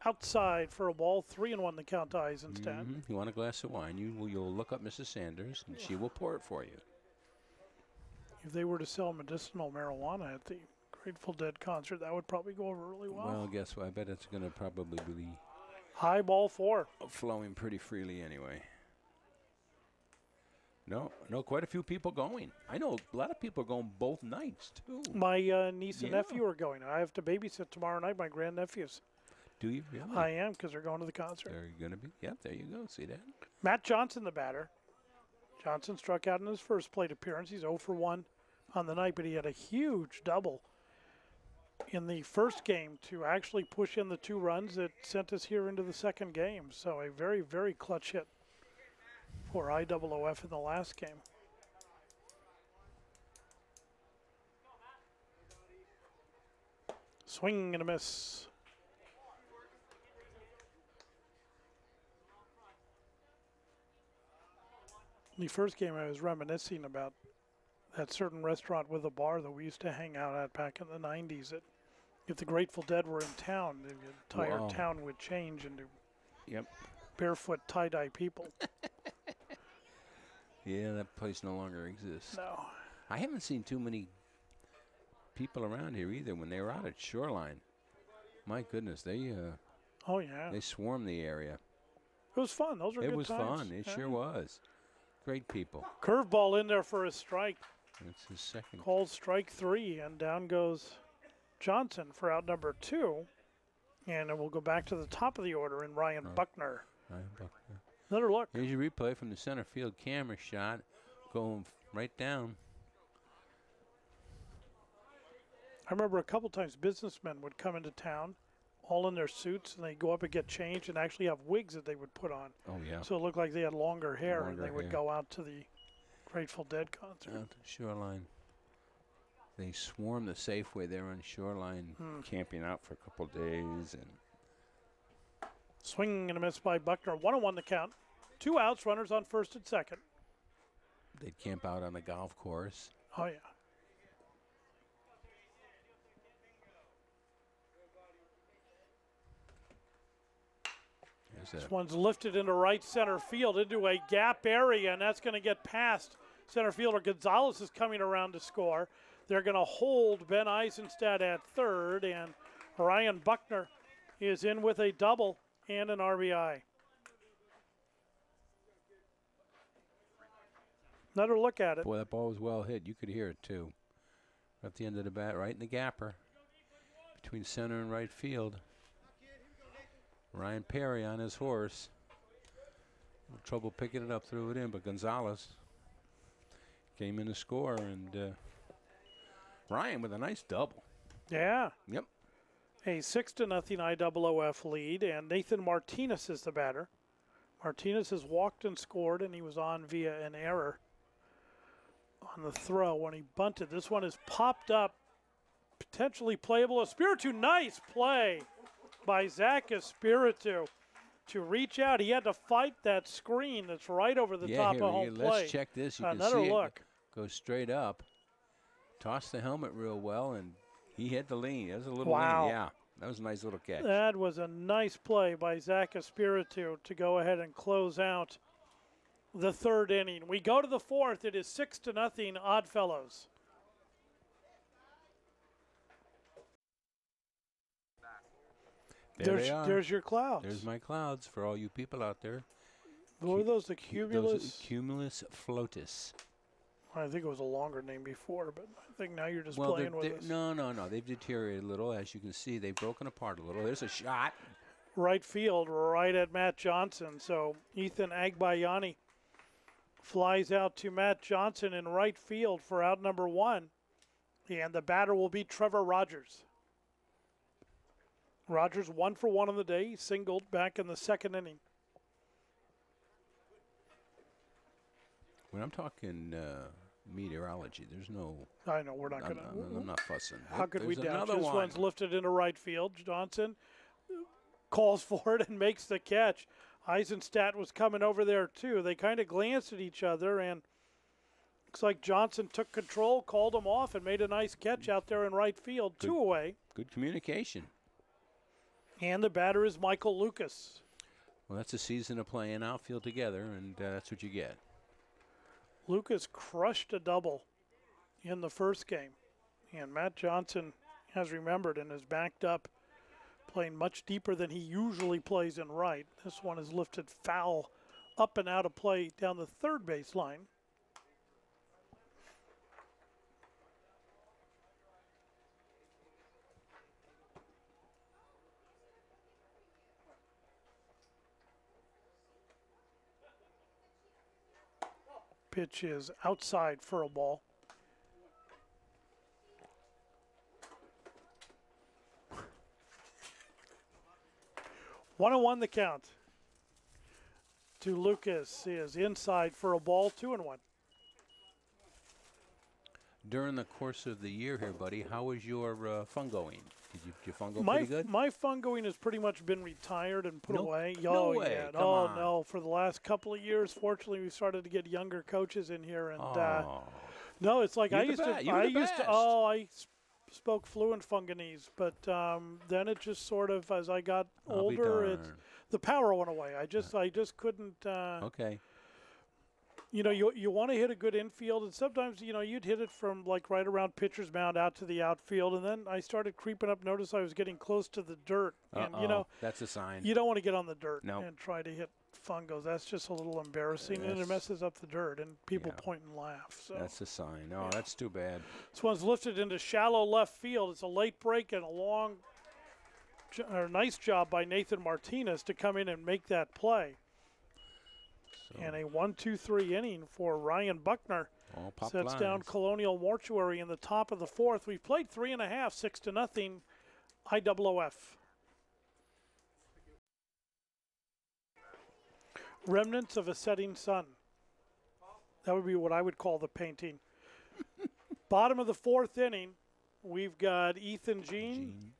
Outside for a ball, 3-1 the count to Eisenstadt. You want a glass of wine, you'll look up Mrs. Sanders, and she will pour it for you. If they were to sell medicinal marijuana at the Grateful Dead concert, that would probably go over really well. Well, guess what? I bet it's going to probably be high ball 4. Flowing pretty freely anyway. No, quite a few people going. I know a lot of people are going both nights, too. My niece and nephew are going. I have to babysit tomorrow night, my grandnephews. Do you really? I am, because they're going to the concert. They're going to be? Yep, there you go. See that? Matt Johnson, the batter. Johnson struck out in his first plate appearance. He's 0 for 1 on the night, but he had a huge double in the first game to actually push in the 2 runs that sent us here into the second game. So a very, very clutch hit for IOOF in the last game. Swing and a miss. In the first game, I was reminiscing about that certain restaurant with a bar that we used to hang out at back in the 90s. If the Grateful Dead were in town, the entire town would change into barefoot tie-dye people. Yeah, that place no longer exists. No. I haven't seen too many people around here either. When they were out at Shoreline, my goodness, they they swarmed the area. It was fun. Those were good times. It was fun. It sure was. Great people. Curveball in there for a strike. That's his second. Called strike 3, and down goes Johnson for out number 2. And then we'll go back to the top of the order in Ryan Buckner. Ryan Buckner. Another look. Here's your replay from the center field camera shot, going right down. I remember a couple times businessmen would come into town, all in their suits, and they'd go up and get changed and actually have wigs that they would put on. Oh, yeah. So it looked like they had longer hair, and they would go out to the Grateful Dead concert. Out to Shoreline. They swarmed the Safeway there on Shoreline, camping out for a couple days. And swing and a miss by Buckner. 1-1 the count. 2 outs, runners on first and second. They'd camp out on the golf course. Oh, yeah. This one's lifted into right center field into a gap area, and that's going to get past center fielder. Gonzalez is coming around to score. They're going to hold Ben Eisenstadt at third, and Ryan Buckner is in with a double and an RBI. Another look at it. Boy, that ball was well hit. You could hear it, too. At the end of the bat, right in the gapper between center and right field. Ryan Perry on his horse. Trouble picking it up, threw it in, but Gonzalez came in to score, and Ryan with a nice double. Yeah. Yep. a 6-0 IOOF lead, and Nathan Martinez is the batter. Martinez has walked and scored, and he was on via an error on the throw when he bunted. This one is popped up, potentially playable. Espiritu, nice play by Zach Espiritu to reach out. He had to fight that screen that's right over the top of home plate. Let's check this. You Another can see look. It go straight up. Tossed the helmet real well, and he hit the lean. That was a little wow. lean. Yeah, that was a nice little catch. That was a nice play by Zach Espiritu to go ahead and close out the third inning. We go to the fourth. It is 6-0 Oddfellows. There's your clouds. There's my clouds for all you people out there. What are those? The cumulus? Cumulus floatus. I think it was a longer name before, but I think now you're just playing with us. No. They've deteriorated a little. As you can see, they've broken apart a little. There's a shot. Right field, right at Matt Johnson. So Ethan Agbayani flies out to Matt Johnson in right field for out number one. And the batter will be Trevor Rogers. Rogers 1 for 1 on the day. He singled back in the second inning. When I'm talking meteorology, there's no... I know, we're not going to... I'm not fussing. How could we doubt? This one's lifted into right field. Johnson calls for it and makes the catch. Eisenstadt was coming over there, too. They kind of glanced at each other, and looks like Johnson took control, called him off, and made a nice catch out there in right field. Good, 2 away. Good communication. And the batter is Michael Lucas. Well, that's a season of playing outfield together, and that's what you get. Lucas crushed a double in the first game. And Matt Johnson has remembered and is backed up, playing much deeper than he usually plays in right. This one is lifted foul up and out of play down the third base line. Pitch is outside for a ball. One and 1 the count. To Lucas is inside for a ball, 2-1. During the course of the year here, buddy, how was your fungoing? Did your fungo pretty good? My fungoing has pretty much been retired and put away. No way. Yeah. Come on. No. For the last couple of years, fortunately, we started to get younger coaches in here, and no, it's like I spoke fluent Funganese, but then it just sort of, as I got older, the power went away. I just couldn't. Okay. You know, you want to hit a good infield, and sometimes, you know, you'd hit it from like right around pitcher's mound out to the outfield, and then I started creeping up, noticed I was getting close to the dirt. And, you know, that's a sign. You don't want to get on the dirt and try to hit fungos. That's just a little embarrassing, and it messes up the dirt, and people point and laugh. So that's a sign. No, that's too bad. This one's lifted into shallow left field. It's a late break and a nice job by Nathan Martinez to come in and make that play. And a 1-2-3 inning for Ryan Buckner. Sets down Colonial Mortuary in the top of the fourth. We've played 3.5, 6-0 IOOF. Remnants of a setting sun. That would be what I would call the painting. Bottom of the fourth inning, we've got Ethan Jean,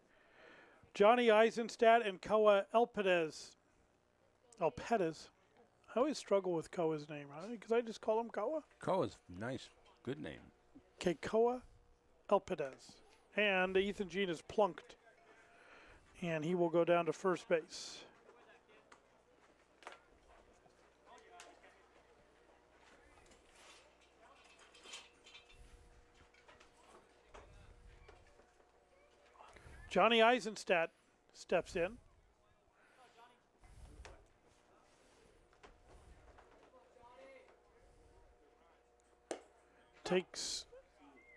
Johnny Eisenstadt, and Koa Elpedez. I always struggle with Koa's name, because I just call him Koa. Koa's nice. Good name. Okay, Koa Elpedez. And Ethan Jean is plunked. And he will go down to first base. Johnny Eisenstadt steps in. Takes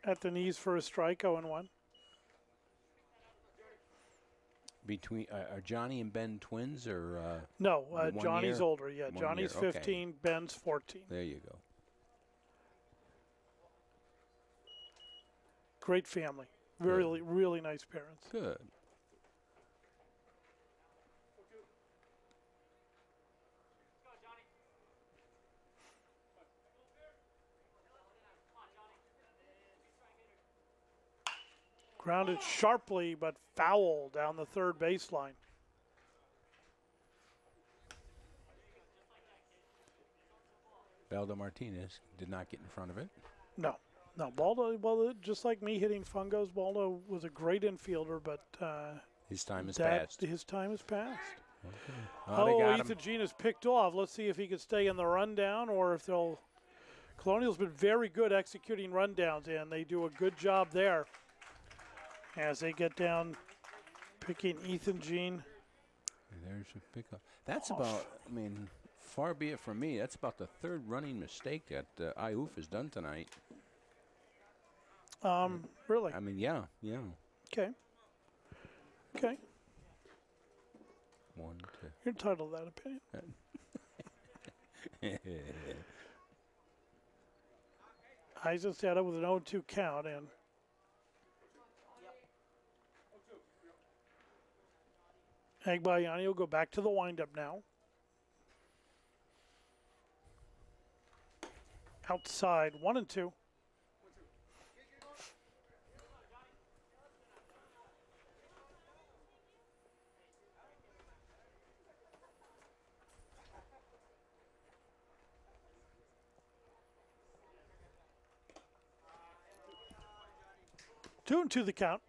at the knees for a strike, 0-1. Between are Johnny and Ben twins, or no? Johnny's older. Yeah, Johnny's 15, okay. Ben's 14. There you go. Great family. Really nice parents. Good. Grounded sharply, but foul down the third baseline. Beldo Martinez did not get in front of it. No. No, Baldo, well, just like me hitting fungos, Baldo was a great infielder, but his time has passed. His time has passed. Okay. Oh, Ethan Jean is picked off. Let's see if he can stay in the rundown or if they'll. Colonial's been very good executing rundowns, and they do a good job there as they get down, picking Ethan Jean. There's a pickup. That's about, I mean, far be it from me, that's about the third running mistake that IUF has done tonight. Really? I mean, yeah. Okay. Okay. 1, 2. You're entitled to that opinion. Eisenstadt with an 0-2 count, and Agbayani will go back to the windup now. Outside, 1-2. Two and two the count.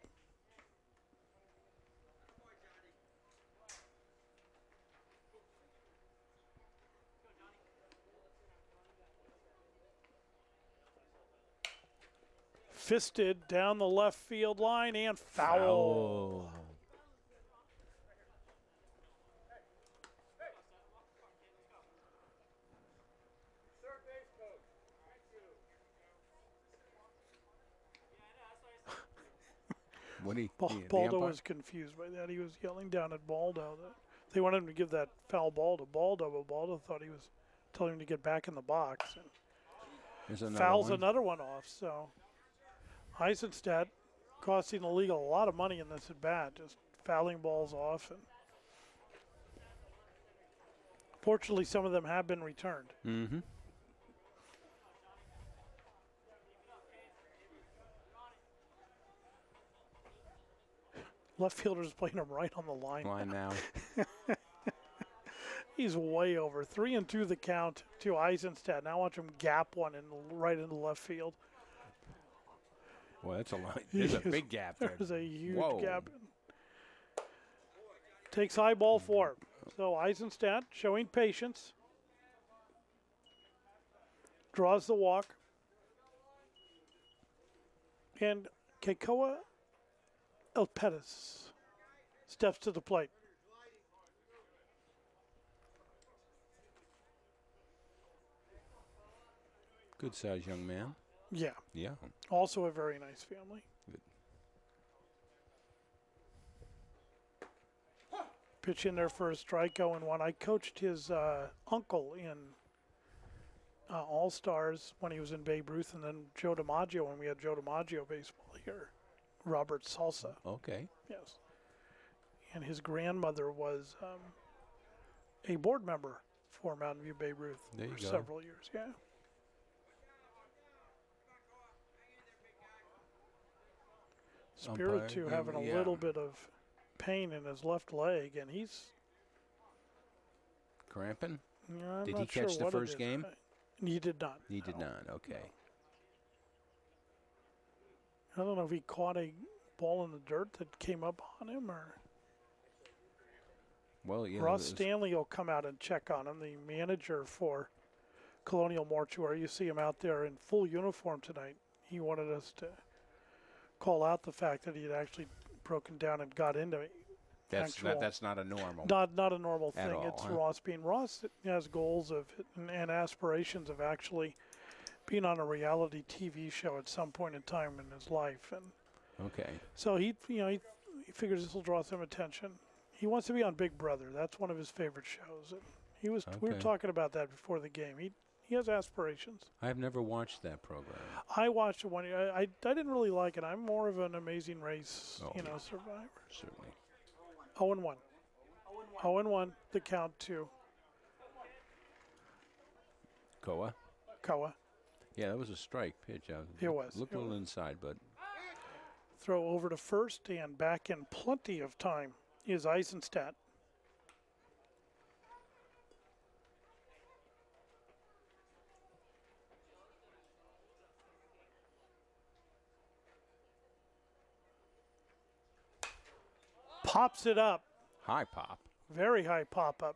Fisted down the left field line and foul. Baldo was confused by that. He was yelling down at Baldo that they wanted him to give that foul ball to Baldo, but Baldo thought he was telling him to get back in the box. And fouls another one off. So Eisenstadt costing the league a lot of money in this at bat, just fouling balls off. And fortunately, some of them have been returned. Mm-hmm. Left fielder's playing him right on the line now. He's way over. 3-2 the count to Eisenstadt. Now watch him gap one right into left field. Well, that's a lot. There's a big gap there. There's a huge gap. Takes high ball 4. So Eisenstadt showing patience. Draws the walk. And Keikoa El Pettis steps to the plate. Good sized young man. Yeah. Yeah. Also a very nice family. Good. Pitch in there for a strikeout and one. I coached his uncle in All-Stars when he was in Babe Ruth, and then Joe DiMaggio when we had Joe DiMaggio baseball here. Robert Salsa. Okay. Yes. And his grandmother was a board member for Mountain View Babe Ruth for several years. Yeah. Spiritu having a little bit of pain in his left leg, and he's cramping. Yeah, did he catch the first game? He did not. He did not. Okay. I don't know if he caught a ball in the dirt that came up on him, or. Well, yeah. Ross Stanley will come out and check on him, the manager for Colonial Mortuary. You see him out there in full uniform tonight. He wanted us to call out the fact that he had actually broken down and got into it. That's not a normal. Not a normal thing. All, it's Ross being Ross has goals of and aspirations of actually being on a reality TV show at some point in time in his life, and okay. So he figures this will draw some attention. He wants to be on Big Brother. That's one of his favorite shows. And he was. Okay. We were talking about that before the game. He has aspirations. I've never watched that program. I watched it one year. I didn't really like it. I'm more of an Amazing Race, survivor. Certainly. 0-1. 0-1. The count to Koa. Koa. Yeah, that was a strike pitch. It was. Looked a little inside, but throw over to first, and back in plenty of time is Eisenstadt. Pops it up. High pop. Very high pop up.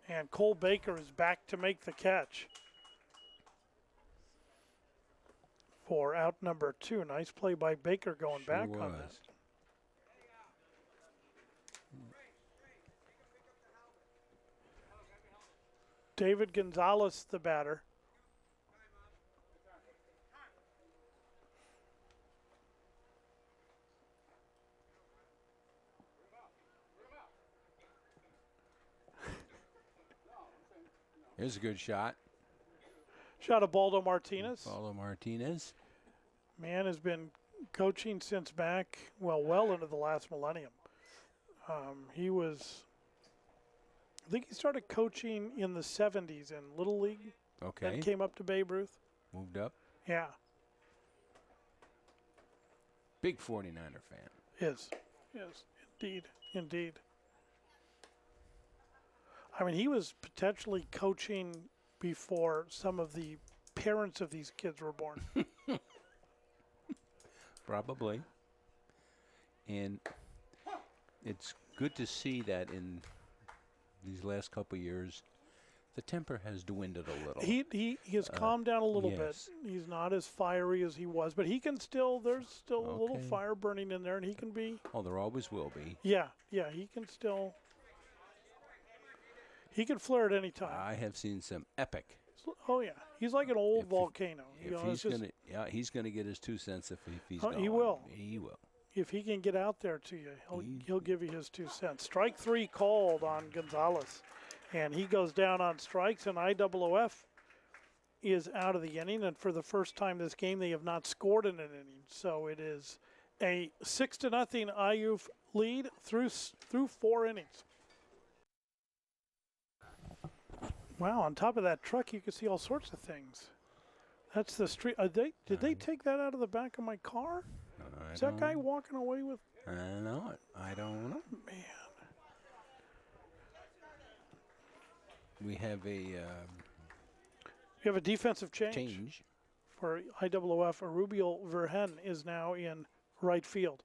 And Cole Baker is back to make the catch for out number 2. Nice play by Baker going Sure back was. on that. David Gonzalez, the batter. Here's a good shot. Shot of Baldo Martinez. Baldo Martinez. Man has been coaching since back, well into the last millennium. He was, I think he started coaching in the 70s in Little League. Okay. Then came up to Babe Ruth. Moved up. Yeah. Big 49er fan. Yes, indeed. I mean, he was potentially coaching before some of the parents of these kids were born. Probably. And it's good to see that in these last couple of years, the temper has dwindled a little. He has calmed down a little bit. yes. He's not as fiery as he was, but he can still, there's still a little fire burning in there, and he can be. Oh, there always will be. Yeah, he can still. He can flare at any time. I have seen some epic. Oh yeah, he's like an old volcano. He's gonna get his 2 cents if he's he going. will. He will. If he can get out there to you, he'll give you his 2 cents. Strike 3 called on Gonzalez, and he goes down on strikes. And IOOF is out of the inning, and for the first time this game, they have not scored in an inning. So it is a 6-0 IU lead through 4 innings. Wow, on top of that truck, you can see all sorts of things. That's the street. Did they take that out of the back of my car? Is that guy walking away with? I don't know. I don't know. Man. We have a defensive change. For IOOF. Rubio Verhen is now in right field.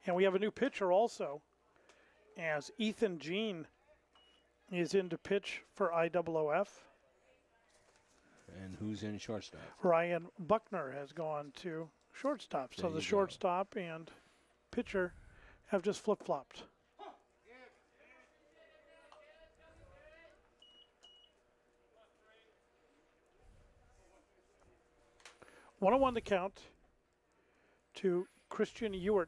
And we have a new pitcher also, as Ethan Jean is in to pitch for IOOF. And who's in shortstop? Ryan Buckner has gone to shortstop. So the shortstop and pitcher have just flip-flopped. One-on-one to count to Christian Ewart.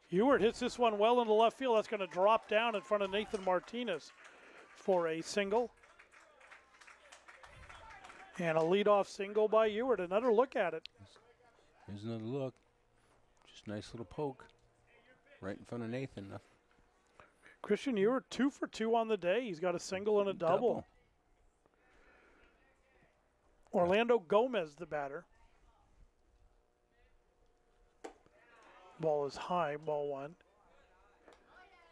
Ewart hits this one well into left field. That's going to drop down in front of Nathan Martinez for a single. And a leadoff single by Ewart. Another look at it. Here's another look. Just a nice little poke right in front of Nathan. Christian Ewart 2 for 2 on the day. He's got a single and a double. Orlando Gomez, the batter. Ball is high, ball 1.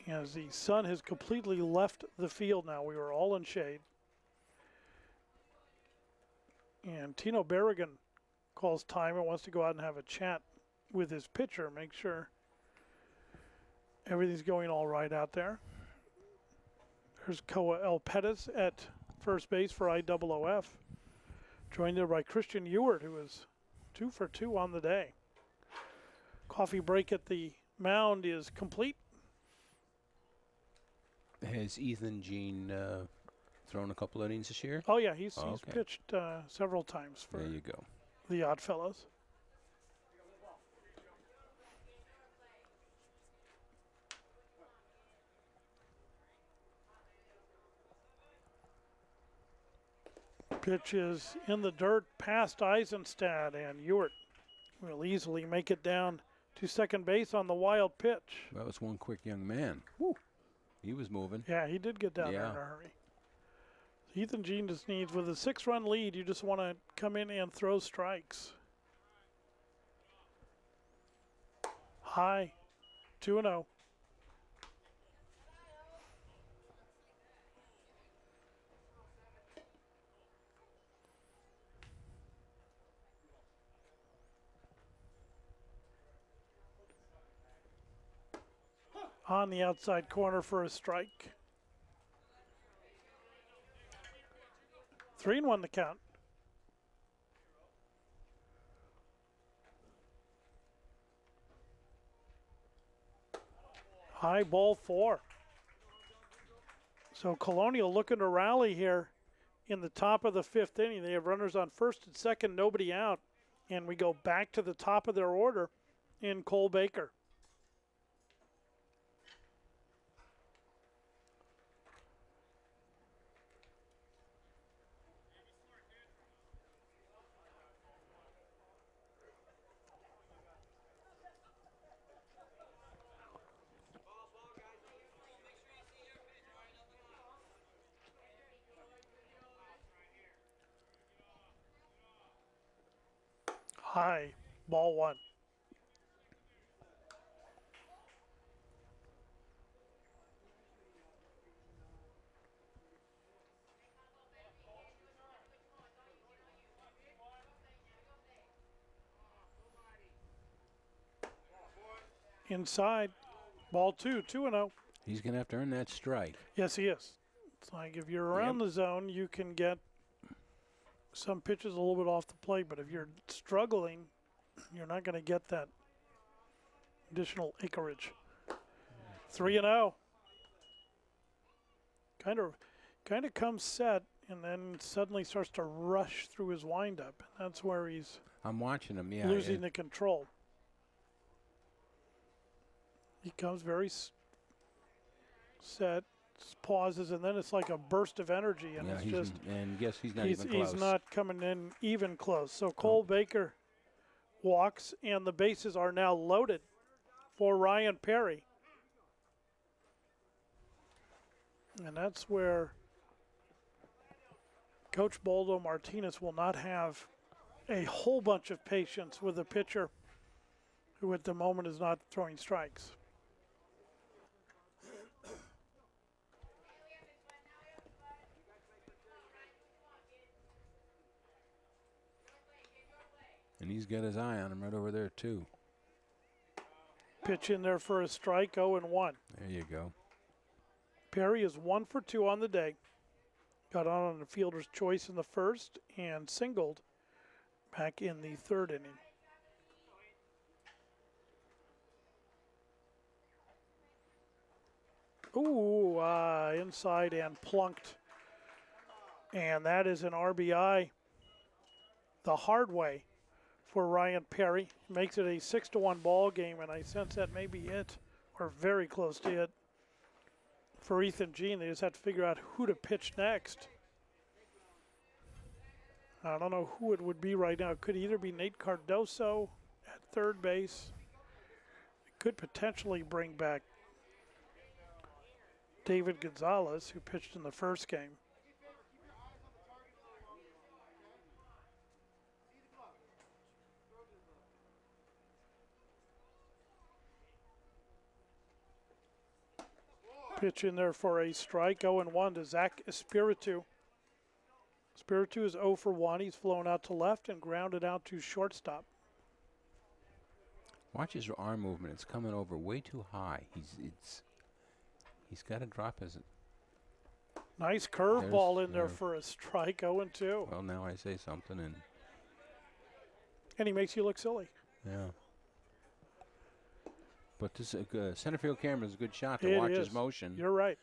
As the sun has completely left the field now. We were all in shade. And Tino Berrigan calls time and wants to go out and have a chat with his pitcher, make sure everything's going all right out there. There's Koa El Pettis at first base for IOOF. Joined there by Christian Ewart, who is 2 for 2 on the day. Coffee break at the mound is complete. Has Ethan Jean thrown a couple innings this year? Oh, yeah, he's pitched several times for there you go. The Odd Fellows. Pitch is in the dirt past Eisenstadt, and Ewart will easily make it down to second base on the wild pitch. That was one quick young man. Woo. He was moving. Yeah, he did get down there in a hurry. Ethan Jean just needs, with a 6-run lead, you just want to come in and throw strikes. High, 2-0. On the outside corner for a strike. 3-1 the count. High, ball 4. So Colonial looking to rally here in the top of the 5th inning. They have runners on first and second, nobody out. And we go back to the top of their order in Cole Baker. High, ball 1. Inside, ball 2, 2-0. He's going to have to earn that strike. Yes, he is. It's like if you're around the zone, you can get some pitches a little bit off the plate, but if you're struggling, you're not going to get that additional acreage. 3-0. Kind of comes set and then suddenly starts to rush through his windup. And that's where he's I'm watching him, yeah. losing the control. He comes very set, pauses, and then it's like a burst of energy, and yeah, it's just. And guess he's not even close. He's not coming in even close. So Cole Baker walks, and the bases are now loaded for Ryan Perry, and that's where Coach Boldo Martinez will not have a whole bunch of patience with a pitcher who at the moment is not throwing strikes. And he's got his eye on him right over there, too. Pitch in there for a strike, 0-1. There you go. Perry is 1 for 2 on the day. Got on the fielder's choice in the first and singled back in the 3rd inning. Ooh, inside and plunked. And that is an RBI the hard way for Ryan Perry. Makes it a 6-1 ball game, and I sense that may be it, or very close to it, for Ethan Jean. They just have to figure out who to pitch next. I don't know who it would be right now. It could either be Nate Cardoso at third base. It could potentially bring back David Gonzalez, who pitched in the first game. Pitch in there for a strike, 0-1 to Zach Espiritu. Espiritu is 0 for 1. He's flown out to left and grounded out to shortstop. Watch his arm movement. It's coming over way too high. He's got to drop his. Nice curveball in there for a strike, 0-2. Well, now I say something, and he makes you look silly. Yeah. But this center field camera is a good shot to watch his motion. You're right.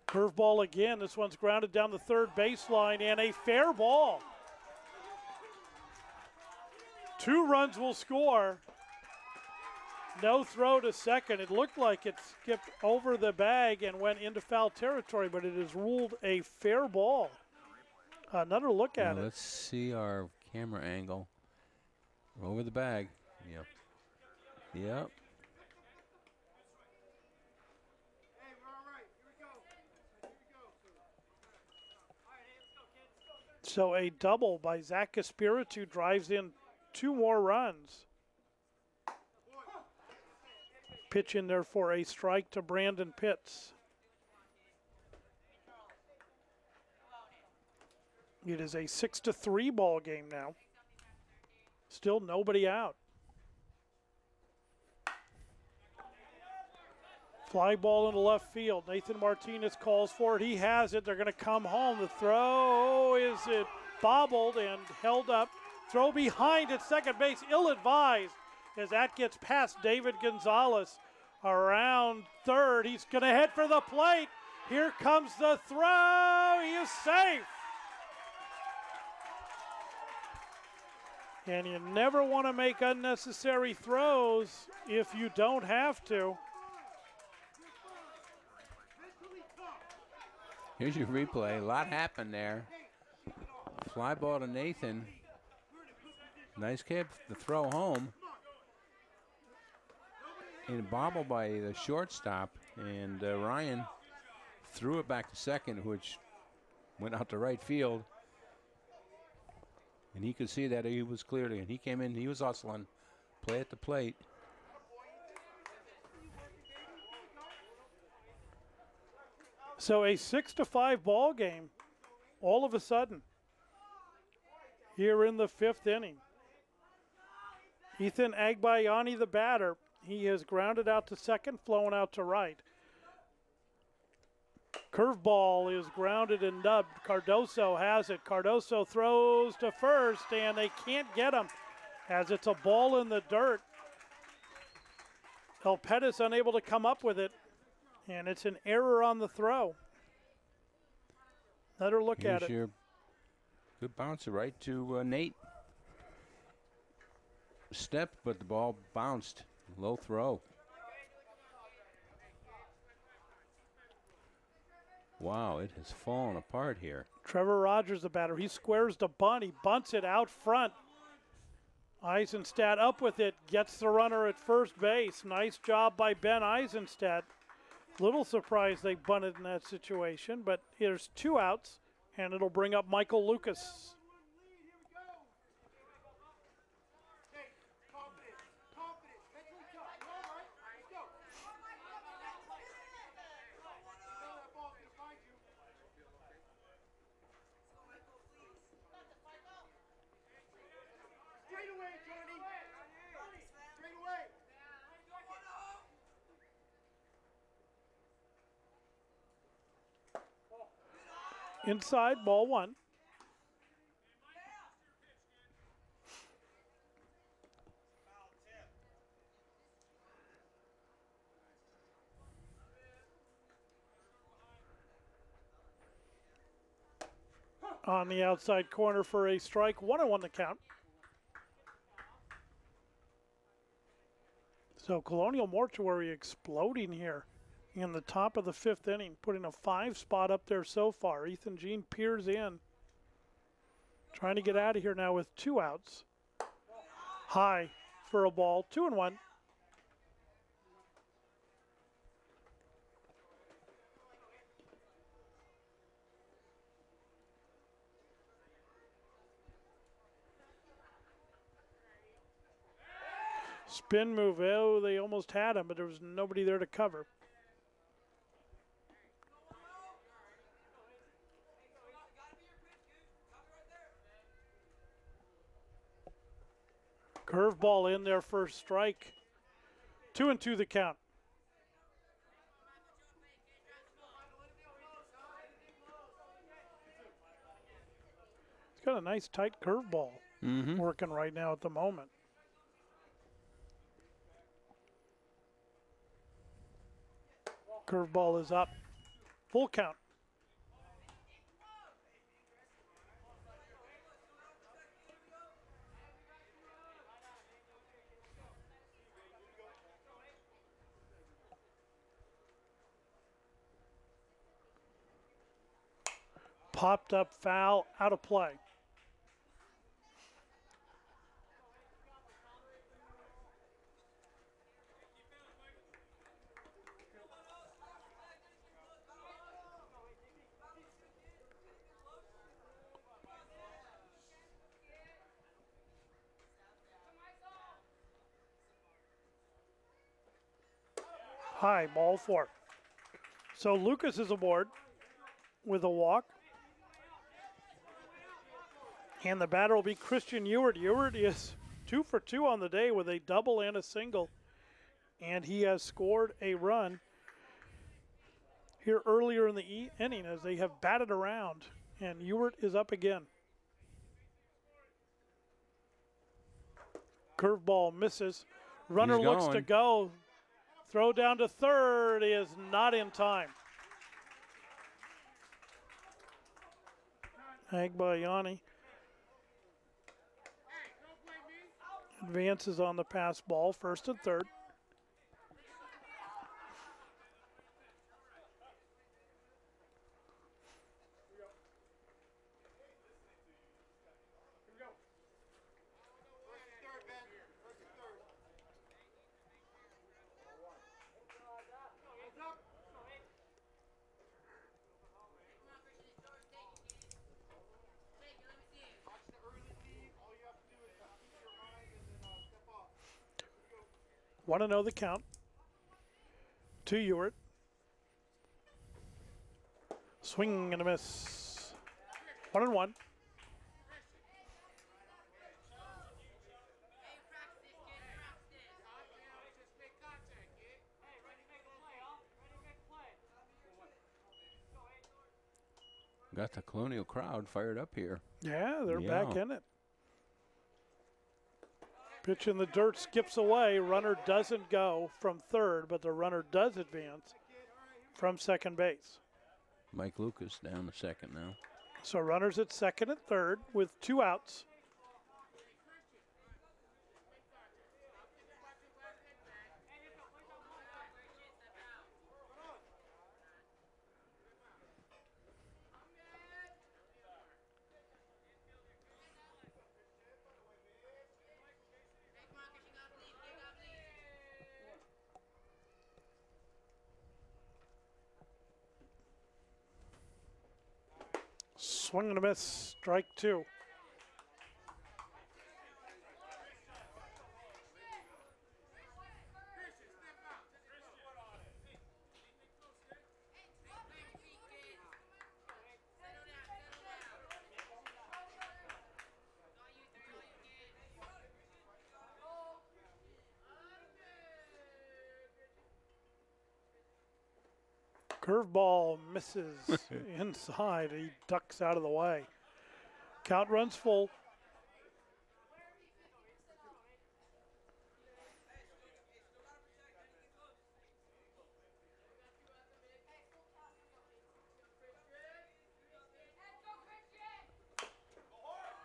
Curveball again. This one's grounded down the third baseline, and a fair ball. 2 runs will score. No throw to second. It looked like it skipped over the bag and went into foul territory, but it is ruled a fair ball. Another look at it. Let's see our camera angle. Over the bag. Yep. Yep. So a double by Zach Espiritu drives in 2 more runs. Pitch in there for a strike to Brandon Pitts. It is a 6-3 ball game now. Still nobody out. Fly ball into left field. Nathan Martinez calls for it. He has it. They're going to come home. The throw is it bobbled and held up. Throw behind at second base. Ill-advised as that gets past David Gonzalez around third. He's going to head for the plate. Here comes the throw. He is safe. And you never want to make unnecessary throws if you don't have to. Here's your replay. A lot happened there. Fly ball to Nathan. Nice kick, the throw home. And a bobble by the shortstop. And Ryan threw it back to second, which went out to right field. And he could see that he was clearly, and he came in, he was hustling. Play at the plate. So a 6-5 ball game all of a sudden here in the 5th inning. Ethan Agbayani, the batter, he has grounded out to second, flown out to right. Curveball is grounded and dubbed. Cardoso has it. Cardoso throws to first, and they can't get him as it's a ball in the dirt. El Pettis unable to come up with it, and it's an error on the throw. Let her look Here's at it. Your good bouncer right to Nate. Step, but the ball bounced. Low throw. Wow, it has fallen apart here. Trevor Rogers, the batter, he squares the bunt. He bunts it out front. Eisenstadt up with it, gets the runner at first base. Nice job by Ben Eisenstadt. Little surprised they bunted in that situation, but there's 2 outs, and it'll bring up Michael Lucas. Inside, ball 1. On the outside corner for a strike, 1-1 the count. So Colonial Mortuary exploding here in the top of the 5th inning, putting a 5 spot up there so far. Ethan Jean peers in, trying to get out of here now with 2 outs. High for a ball, 2-1. Spin move, oh, they almost had him, but there was nobody there to cover. Curveball in there for strike. 2-2 the count. He's got a nice tight curveball working right now at the moment. Curveball is up. Full count. Popped up foul, out of play. high, ball 4. So Lucas is aboard with a walk. And the batter will be Christian Ewart. Ewart is 2 for 2 on the day with a double and a single. And he has scored a run here earlier in the inning as they have batted around. And Ewart is up again. Curveball misses. Runner looks to go. Throw down to third is not in time. Agbayani advances on the pass ball, first and third. Want to know the count to Ewart. Swing and a miss. 1-1. Got the Colonial crowd fired up here. Yeah, they're back in it. Pitch in the dirt, skips away. Runner doesn't go from third, but the runner does advance from second base. Mike Lucas down to second now. So runners at second and third with 2 outs. Swing and a miss, strike 2. Curveball misses inside. He ducks out of the way. Count runs full.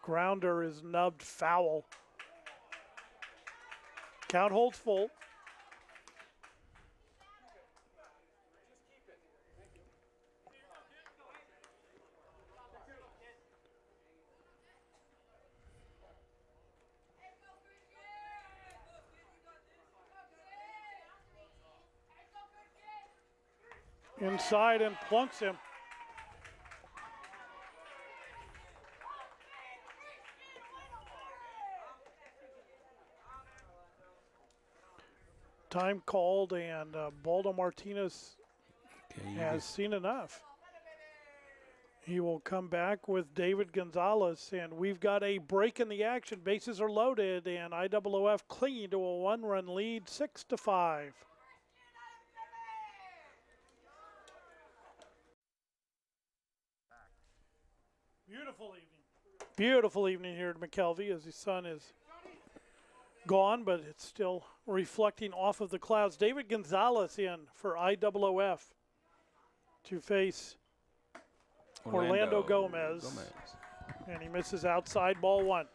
Grounder is nubbed foul. Count holds full. Inside and plunks him. Time called, and Baldo Martinez has seen enough. He will come back with David Gonzalez, and we've got a break in the action. Bases are loaded, and IOOF clinging to a 1-run lead, 6-5. Beautiful evening here at McKelvey as the sun is gone, but it's still reflecting off of the clouds. David Gonzalez in for IOOF to face Orlando Gomez. And he misses outside, ball 1.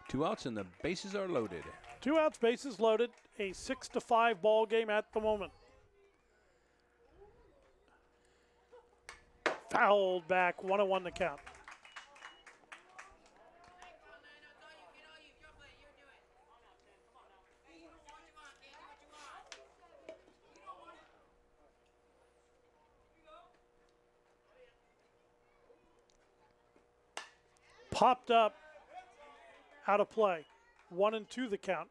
2 outs and the bases are loaded. 2 outs, bases loaded. A 6-5 ball game at the moment. Fouled back, 1-1 to count. Popped up, out of play. 1-2 the count.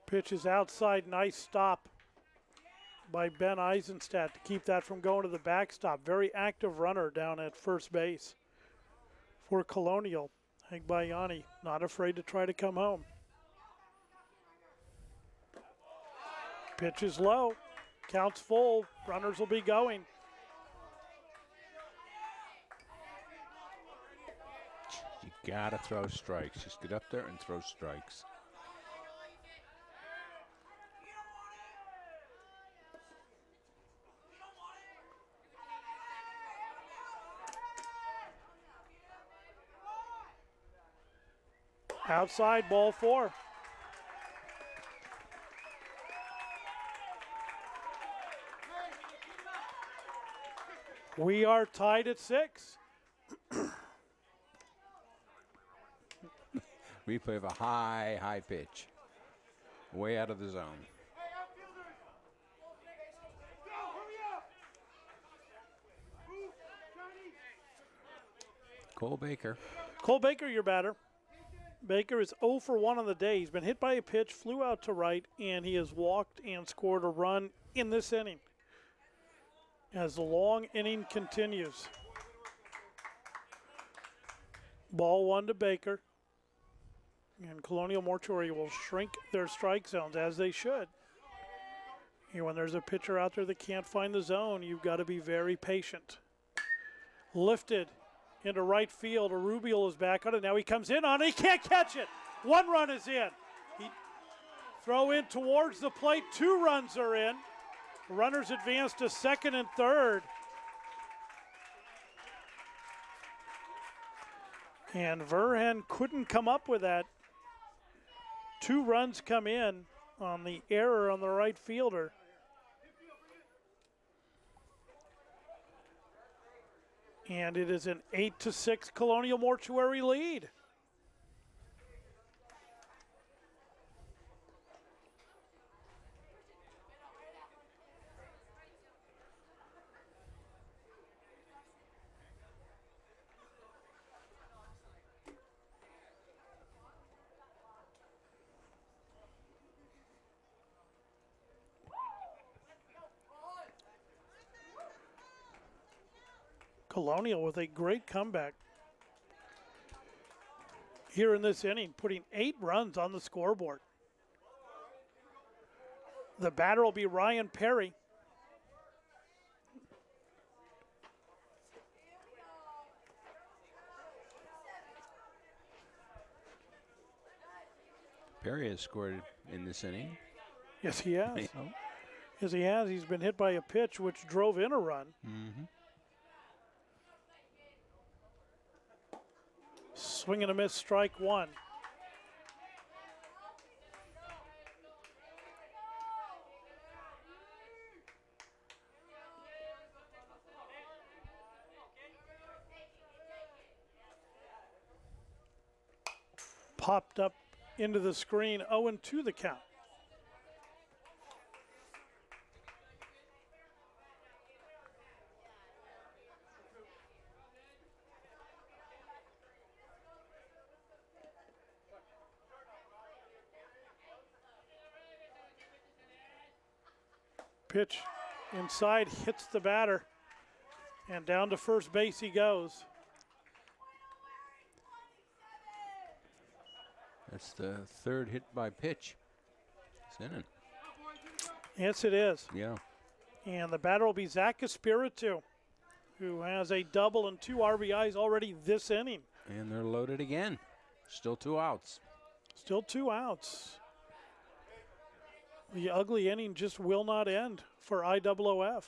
Pitch is outside, nice stop by Ben Eisenstadt to keep that from going to the backstop. Very active runner down at first base for Colonial. Hegbayani not afraid to try to come home. Pitch is low, counts full, runners will be going. You gotta throw strikes. Just get up there and throw strikes. Outside, ball 4. We are tied at 6. Replay of a high pitch. Way out of the zone. Cole Baker. Cole Baker, your batter. Baker is 0 for 1 on the day. He's been hit by a pitch, flew out to right, and he has walked and scored a run in this inning as the long inning continues. Ball 1 to Baker. And Colonial Mortuary will shrink their strike zones, as they should. And when there's a pitcher out there that can't find the zone, you've got to be very patient. Lifted into right field. Rubiel is back on it. Now he comes in on it. He can't catch it. 1 run is in. Throw in towards the plate. 2 runs are in. Runners advance to second and third. And Verhen couldn't come up with that. 2 runs come in on the error on the right fielder. And it is an 8-6 Colonial Mortuary lead. Colonial with a great comeback here in this inning, putting 8 runs on the scoreboard. The batter will be Ryan Perry. Perry has scored in this inning. Yes, he has. Yes, he has. He's been hit by a pitch which drove in a run. Mm-hmm. Swing and a miss, strike 1. Popped up into the screen, 0-2 the count. Pitch inside, hits the batter, and down to first base he goes. That's the 3rd hit by pitch this inning. Yes, it is. Yeah. And the batter will be Zach Espiritu, who has a double and 2 RBIs already this inning. And they're loaded again. Still 2 outs. Still 2 outs. The ugly inning just will not end for IOOF.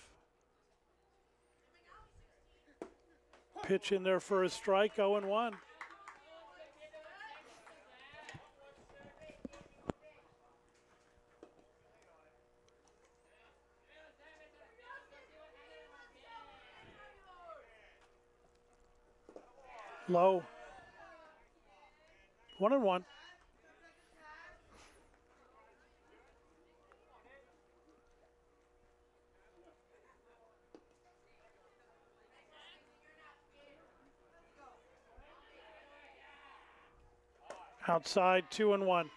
Pitch in there for a strike, 0-1. Low. 1-1. Outside, 2-1.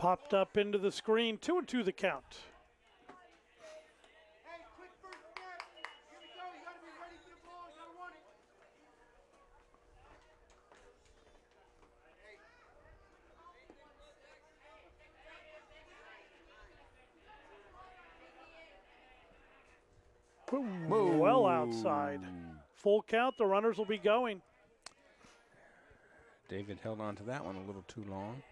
Popped up into the screen, 2-2 the count. Well outside. Full count, the runners will be going. David held on to that one a little too long.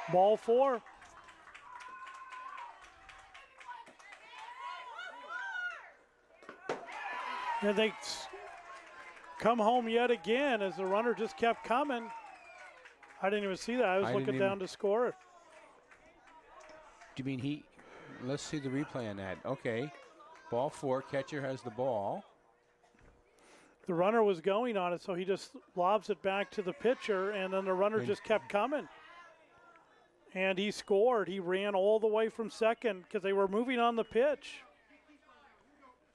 Ball 4. And they come home yet again as the runner just kept coming. I didn't even see that. I was looking down to score. Do you mean he? Let's see the replay on that. Okay. Ball 4. Catcher has the ball. The runner was going on it, so he just lobs it back to the pitcher, and then the runner just kept coming. And he scored. He ran all the way from second because they were moving on the pitch.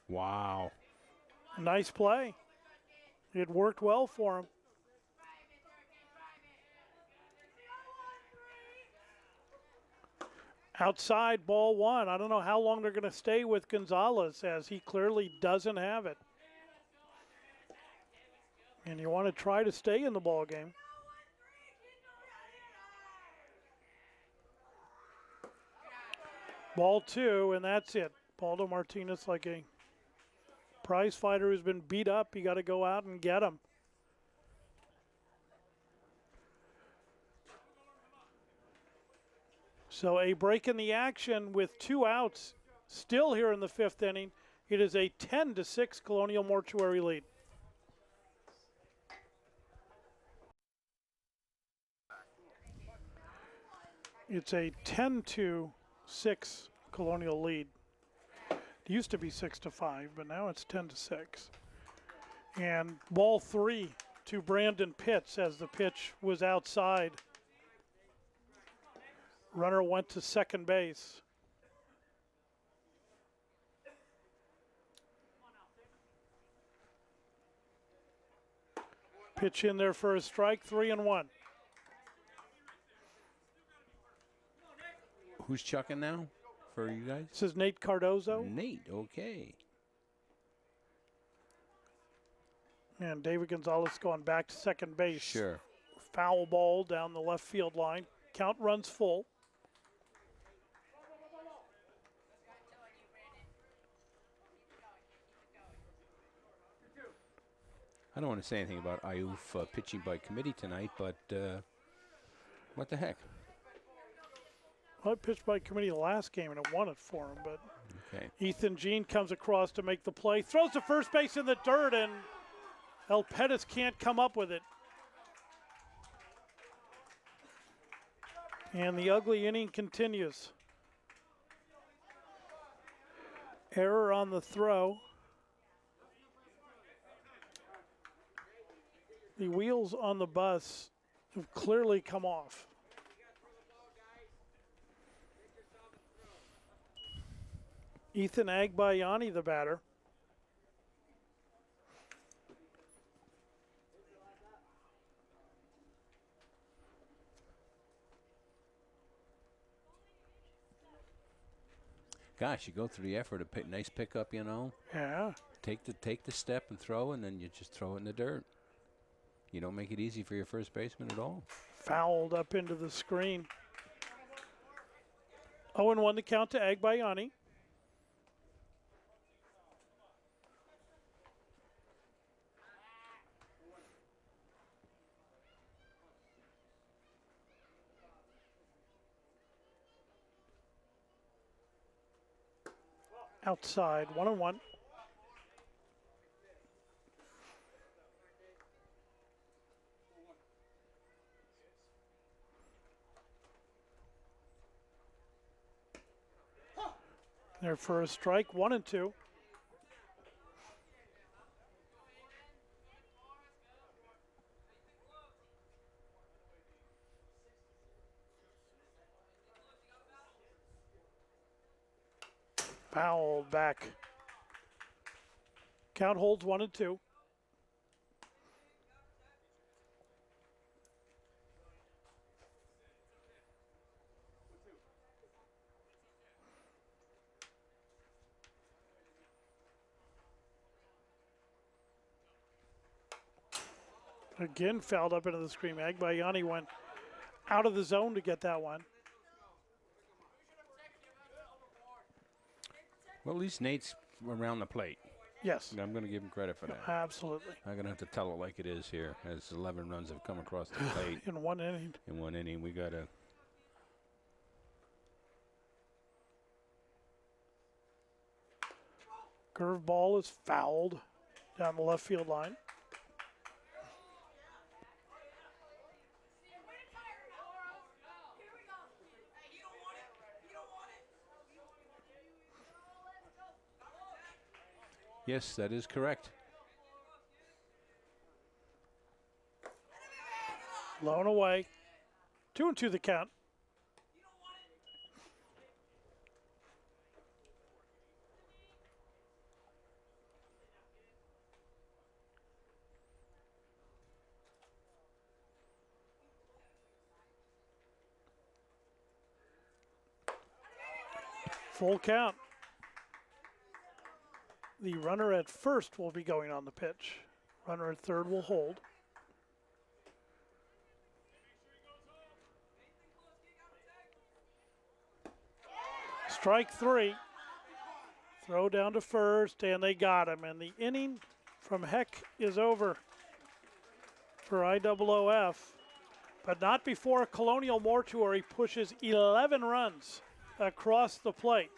Wow. Nice play. It worked well for him. Outside, ball 1. I don't know how long they're going to stay with Gonzalez, as he clearly doesn't have it. And you want to try to stay in the ball game. Ball 2, and that's it. Baldo Martinez, like a prize fighter who's been beat up, you got to go out and get him. So a break in the action with 2 outs still here in the 5th inning. It is a 10-6 Colonial Mortuary lead. It's a 10-6 Colonial lead. It used to be 6-5, but now it's 10-6. And ball 3 to Brandon Pitts as the pitch was outside. Runner went to second base. Pitch in there for a strike, 3-1. Who's chucking now for you guys? This is Nate Cardozo. Nate, okay. And David Gonzalez going back to second base. Sure. Foul ball down the left field line. Count runs full. I don't want to say anything about Ayuf pitching by committee tonight, but what the heck? Well, I pitched by committee the last game and it won it for him, but okay. Ethan Jean comes across to make the play. Throws to first base in the dirt, and El Pettis can't come up with it. And the ugly inning continues. Error on the throw. The wheels on the bus have clearly come off. Ethan Agbayani, the batter. Gosh, you go through the effort, nice pickup, you know. Yeah. Take the step and throw, and then you just throw it in the dirt. You don't make it easy for your first baseman at all. Fouled up into the screen. 0-1 to count to Agbayani. Outside, 1-1. Their first strike, 1-2. Fouled back. Count holds 1-2. Again, fouled up into the screen. Agbayani went out of the zone to get that one. Well, at least Nate's around the plate. Yes. I'm going to give him credit for that. Absolutely. I'm going to have to tell it like it is here, as 11 runs have come across the plate. In one inning. In one inning, we got to. Curveball is fouled down the left field line. Yes, that is correct. Low and away. 2-2 the count. Full count. The runner at first will be going on the pitch. Runner at third will hold. Strike three. Throw down to first, and they got him. And the inning from Heck is over for IOOF, but not before Colonial Mortuary pushes 11 runs across the plate.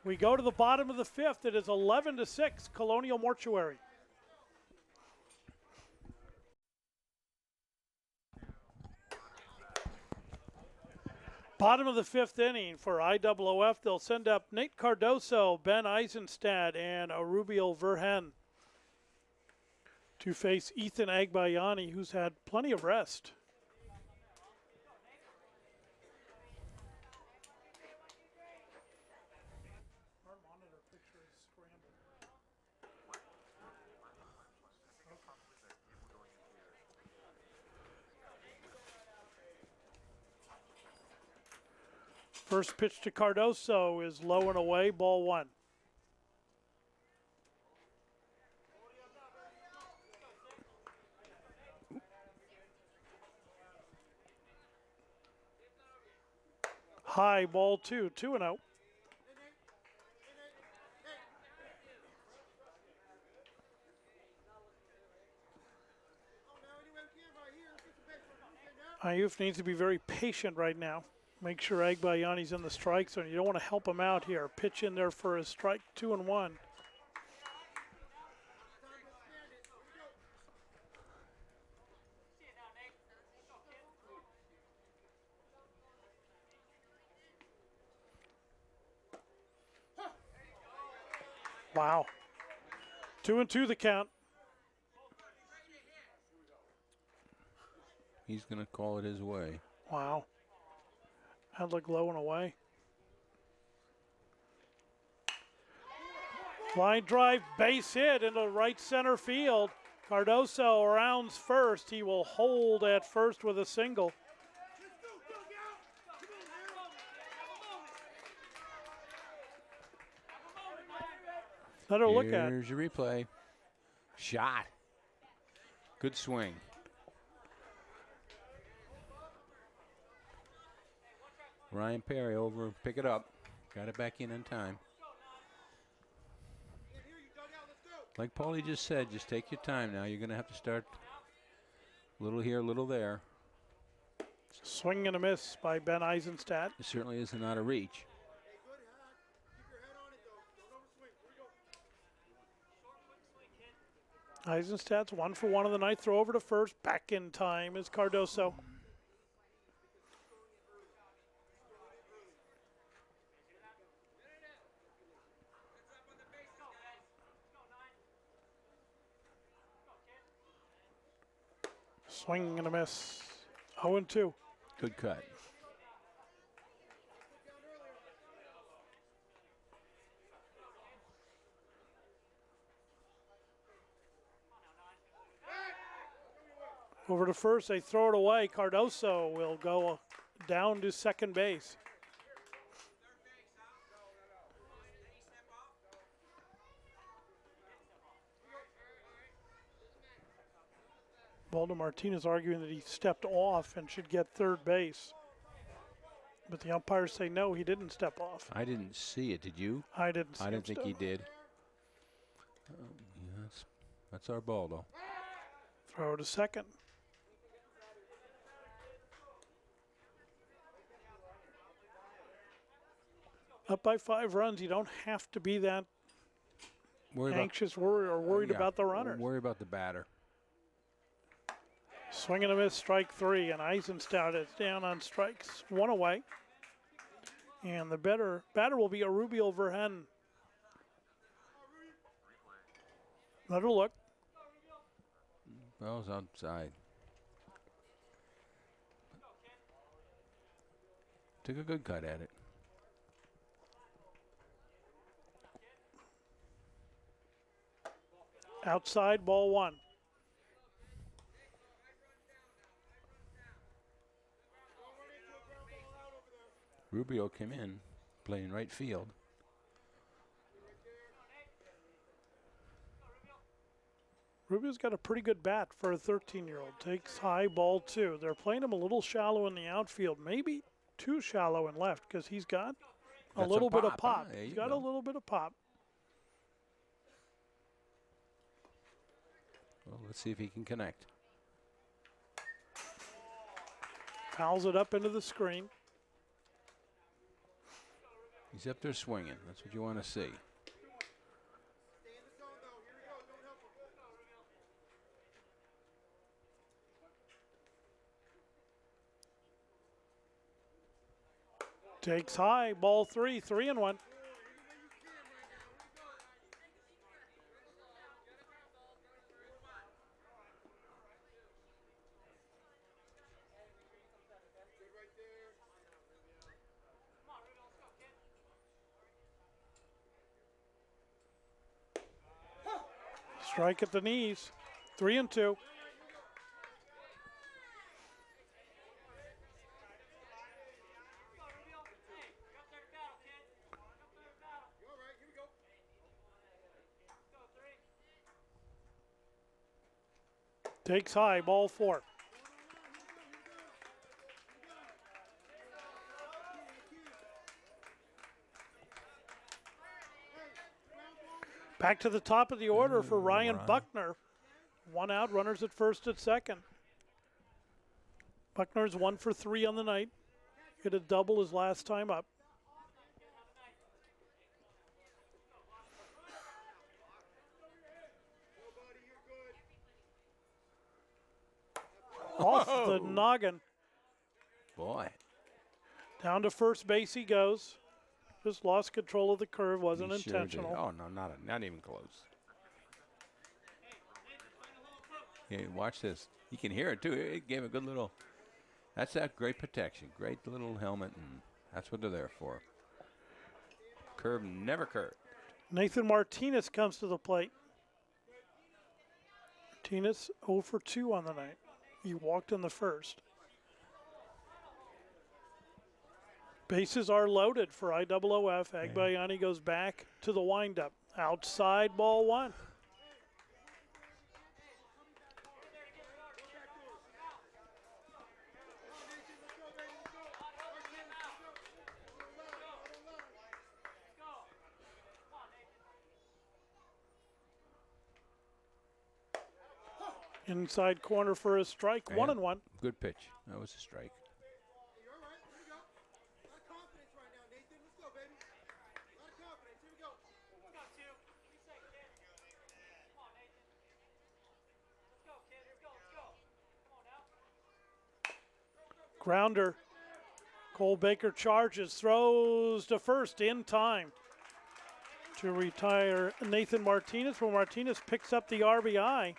We go to the bottom of the fifth. It is 11-6, Colonial Mortuary. Bottom of the fifth inning for IOOF. They'll send up Nate Cardoso, Ben Eisenstadt, and Rubio Verhen to face Ethan Agbayani, who's had plenty of rest. First pitch to Cardoso is low and away, ball one. High, ball two, 2-0. IOOF needs to be very patient right now. Make sure Agbayani's in the strike zone. You don't want to help him out here. Pitch in there for a strike, 2-1. Wow. 2-2 the count. He's going to call it his way. Wow. I'd look low and away. Line drive, base hit into right center field. Cardoso rounds first. He will hold at first with a single. Another look at. Here's your replay. Shot. Good swing. Ryan Perry over, pick it up. Got it back in time. Like Paulie just said, just take your time now. You're going to have to start a little here, a little there. Swing and a miss by Ben Eisenstadt. It certainly isn't out of reach. Eisenstadt's 1 for 1 of the night. Throw over to first. Back in time is Cardoso. Swing and a miss. 0-2. Good cut. Over to first, they throw it away. Cardoso will go down to second base. Waldo Martinez arguing that he stepped off and should get third base. But the umpires say no, he didn't step off. I didn't see it. Did you? I didn't see it. I didn't think he did. Yes, that's our ball, though. Throw to second. Up by 5 runs, you don't have to be that anxious worried about the runner. Worry about the batter. Swing and a miss, strike 3, and Eisenstadt is down on strikes. 1 away. And the batter will be Arubio Verhen. Another look. Ball's outside. Took a good cut at it. Outside, ball 1. Rubio came in, playing right field. Rubio's got a pretty good bat for a 13-year-old. Takes high, ball 2. They're playing him a little shallow in the outfield, maybe too shallow in left because he's got a little bit of pop. He's got a little bit of pop. Well, let's see if he can connect. Fouls it up into the screen. He's up there swinging. That's what you want to see. Takes high, ball 3, 3-1. Strike at the knees, 3-2. Takes high, ball 4. Back to the top of the order for Ryan Buckner. 1 out, runners at first at second. Buckner's 1 for 3 on the night. Hit a double his last time up. Off the noggin. Boy. Down to first base he goes. Just lost control of the curve, wasn't He sure intentional. did. Oh, no, not even close. Yeah, watch this. You can hear it, too. It gave a good little, that's that great protection. Great little helmet, and that's what they're there for. Curve never curved. Nathan Martinez comes to the plate. Martinez 0 for 2 on the night. He walked in the first. Bases are loaded for IOOF. Agbayani goes back to the windup. Outside, ball 1. Inside corner for a strike, 1-1. Good pitch. That was a strike. Grounder. Cole Baker charges, throws to first in time to retire Nathan Martinez. Well, Martinez picks up the RBI.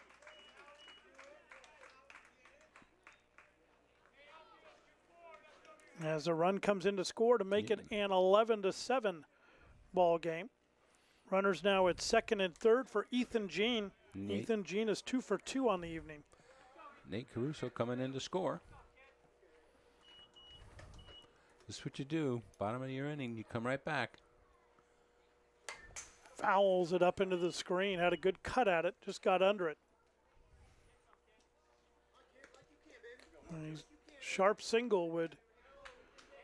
As a run comes in to score to make it an 11-7 ball game. Runners now at second and third for Ethan Jean. Ethan Jean is 2 for 2 on the evening. Nate Caruso coming in to score. This is what you do. Bottom of your inning, you come right back. Fouls it up into the screen. Had a good cut at it. Just got under it. Sharp single would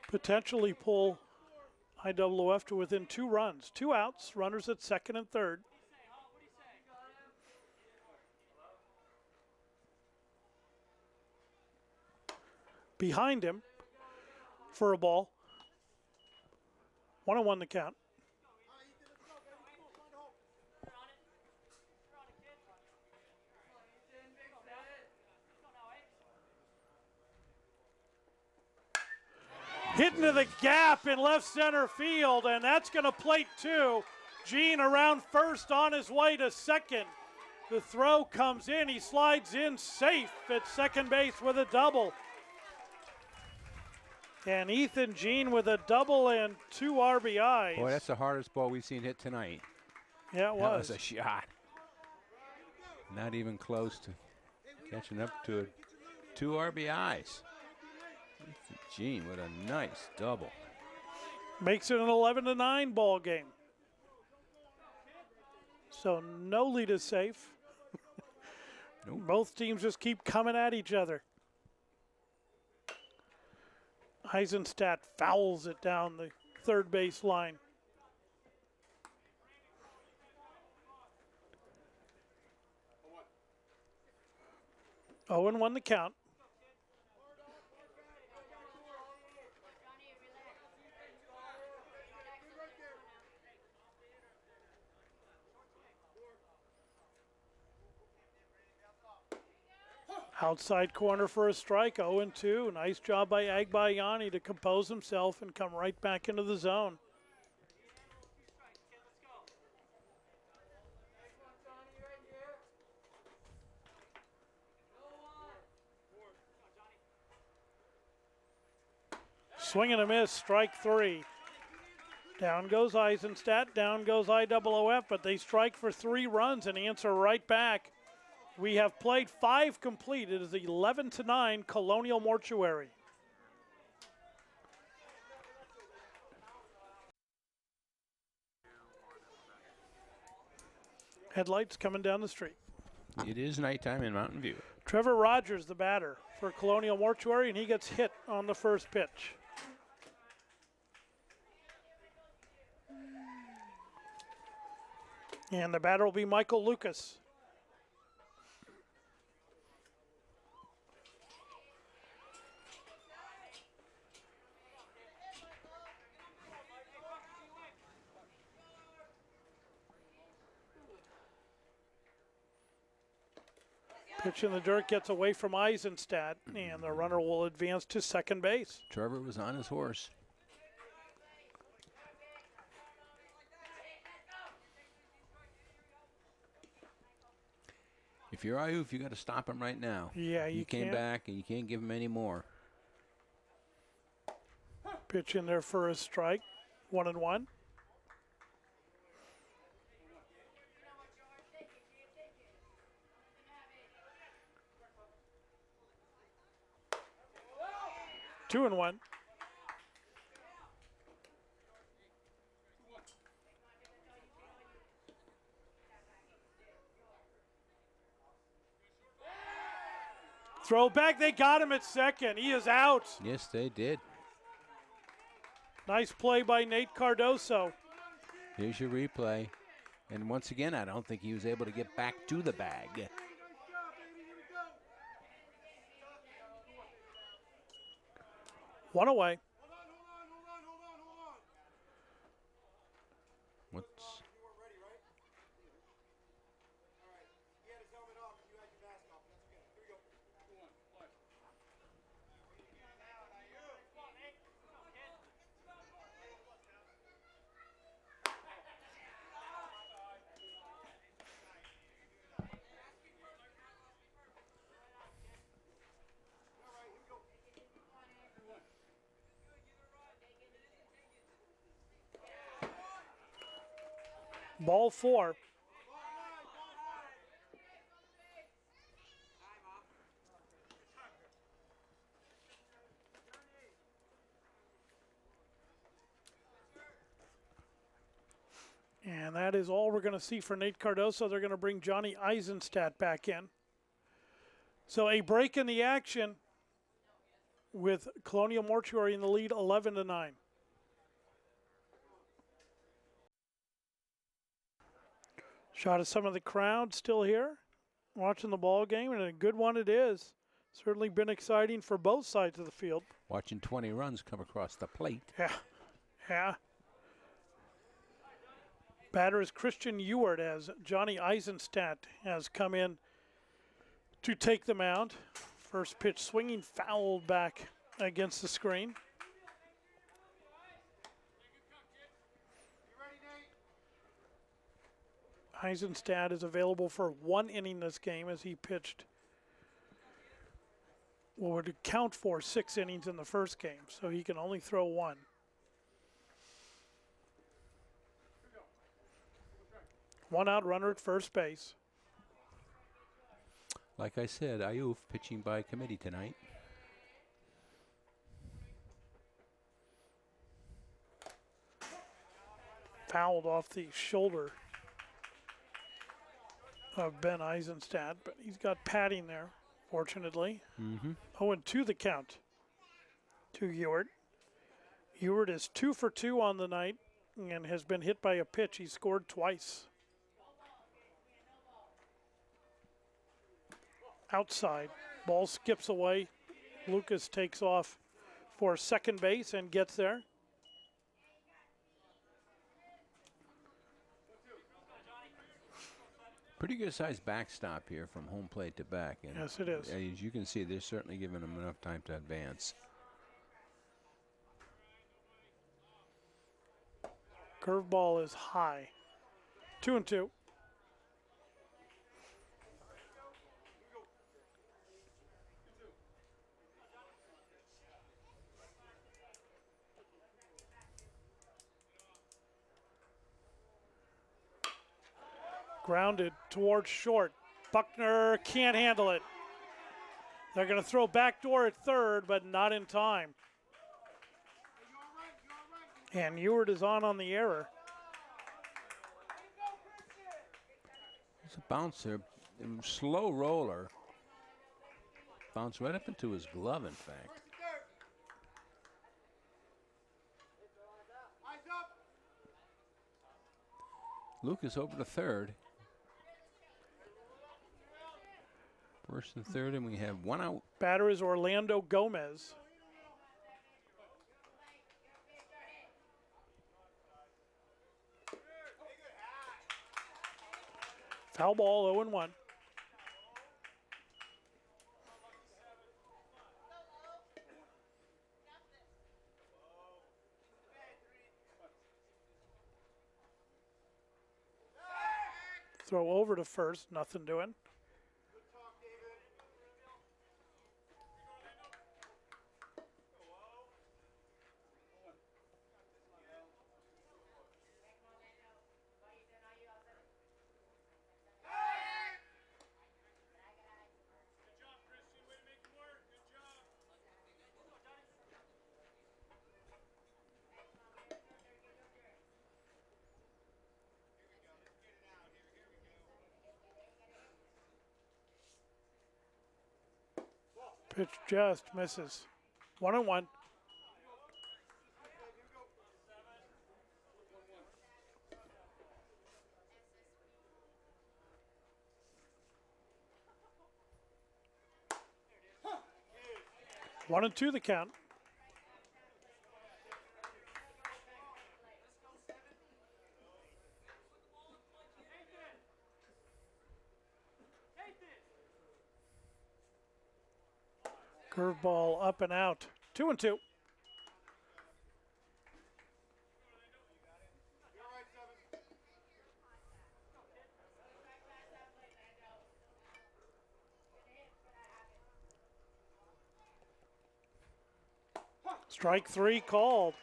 potentially pull IWF to within 2 runs. 2 outs. Runners at second and third. Behind him for a ball. 1-1 the count. Hit into the gap in left center field, and that's going to plate 2. Jean around first on his way to second. The throw comes in. He slides in safe at second base with a double. And Ethan Jean with a double and 2 RBIs. Boy, that's the hardest ball we've seen hit tonight. Yeah, it was. That was a shot. Not even close to catching up to it. 2 RBIs. Ethan Jean with a nice double. Makes it an 11-9 ball game. So no lead is safe. Nope. Both teams just keep coming at each other. Eisenstadt fouls it down the third base line. Oh, and 1 the count. Outside corner for a strike, 0-2. Nice job by Agbayani to compose himself and come right back into the zone. Swing and a miss, strike 3. Down goes Eisenstadt, down goes IOOF, but they strike for 3 runs and answer right back. We have played 5 complete. It is 11-9 Colonial Mortuary. Headlights coming down the street. It is nighttime in Mountain View. Trevor Rogers, the batter for Colonial Mortuary, and he gets hit on the first pitch. And the batter will be Michael Lucas. Pitch in the dirt gets away from Eisenstadt, and the runner will advance to second base. Trevor was on his horse. If you're IOOF, you got to stop him right now. Yeah, you came can't. back, and you can't give him any more. Pitch in there for a strike, 1-1. Two and 1. Throw back, they got him at second. He is out. Yes, they did. Nice play by Nate Cardoso. Here's your replay. And once again, I don't think he was able to get back to the bag. One away. What's... Ball 4. And that is all we're going to see for Nate Cardoso. They're going to bring Johnny Eisenstadt back in. So a break in the action with Colonial Mortuary in the lead 11-9. Shot of some of the crowd still here watching the ball game, and a good one it is. Certainly been exciting for both sides of the field. Watching 20 runs come across the plate. Yeah. Batter is Christian Ewart as Johnny Eisenstadt has come in to take the mound. First pitch swinging, fouled back against the screen. Eisenstadt is available for 1 inning this game as he pitched what would count for 6 innings in the first game, so he can only throw 1. One out, runner at first base. Like I said, Ayuf pitching by committee tonight. Fouled off the shoulder of Ben Eisenstadt, but he's got padding there, fortunately. 0-2 the count to Ewart. Ewart is 2 for 2 on the night and has been hit by a pitch. He scored twice. Outside, ball skips away. Lucas takes off for second base and gets there. Pretty good sized backstop here from home plate to back. And yes, it is. As you can see, they're certainly giving him enough time to advance. Curveball is high. 2-2. Grounded towards short. Buckner can't handle it. They're going to throw backdoor at third, but not in time. And Ewart is on the error. It's a bouncer, slow roller. Bounced right up into his glove, in fact. Lucas over to third. First and third, and we have 1 out. Batter is Orlando Gomez. Foul ball, 0-1. Throw over to first, nothing doing. Pitch just misses. 1-1. One and two the count. Curveball up and out. 2-2. Strike three called.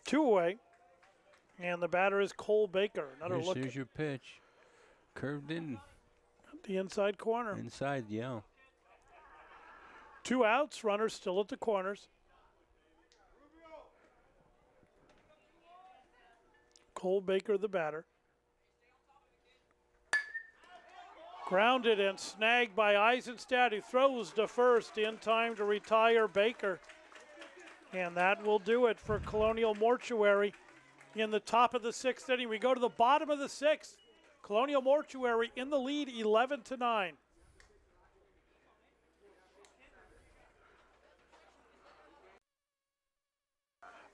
2 away. And the batter is Cole Baker. Another look. Here's your pitch. Curved in. The inside corner. Inside, yeah. 2 outs. Runners still at the corners. Cole Baker, the batter. Grounded and snagged by Eisenstadt, who throws to first in time to retire Baker. And that will do it for Colonial Mortuary in the top of the 6th inning. We go to the bottom of the 6th. Colonial Mortuary in the lead, 11-9.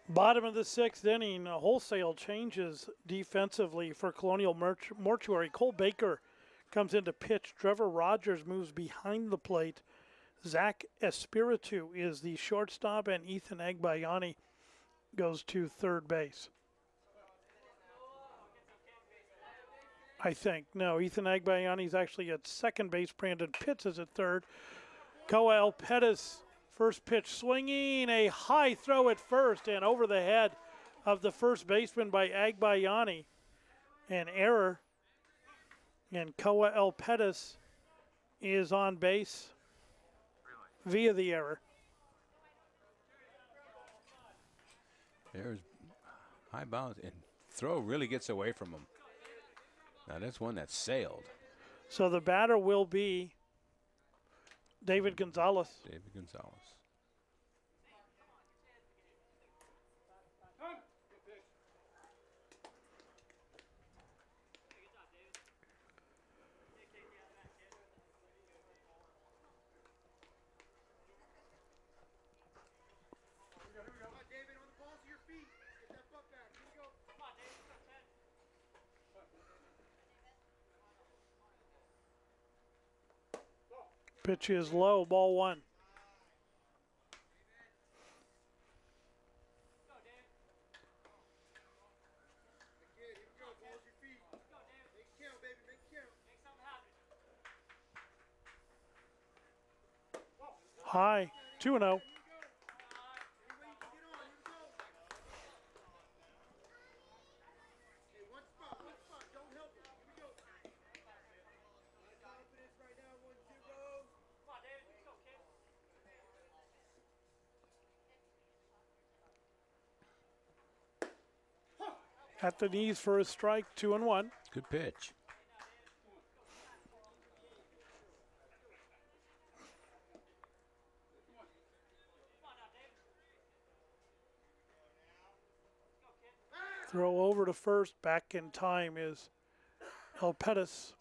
Bottom of the 6th inning, wholesale changes defensively for Colonial Mortuary. Cole Baker comes into pitch. Trevor Rogers moves behind the plate. Zach Espiritu is the shortstop, and Ethan Agbayani goes to third base. I think. No, Ethan Agbayani is actually at second base. Brandon Pitts is at third. Koa El Pettis, first pitch swinging, a high throw at first and over the head of the first baseman by Agbayani. An error, and Koa El Pettis is on base via the error. There's high bounce, and throw really gets away from him. Now that's one that sailed. So the batter will be David Gonzalez. David Gonzalez. Pitch is low, ball 1. High, 2-0. At the knees for a strike, 2-1. Good pitch. Throw over to first, back in time is El Pettis.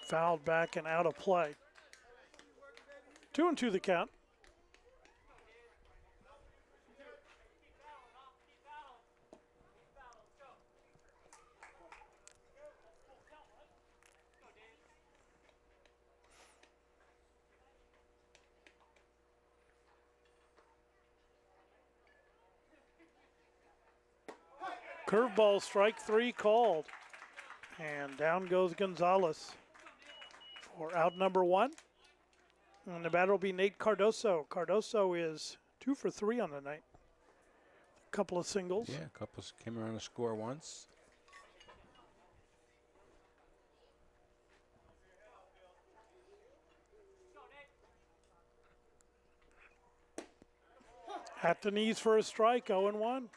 Fouled back and out of play. 2-2 the count. Curveball, strike 3 called. And down goes Gonzalez for out number 1. And the batter will be Nate Cardoso. Cardoso is 2 for 3 on the night. A couple of singles. Yeah, a couple came around to score once. At the knees for a strike, 0-1.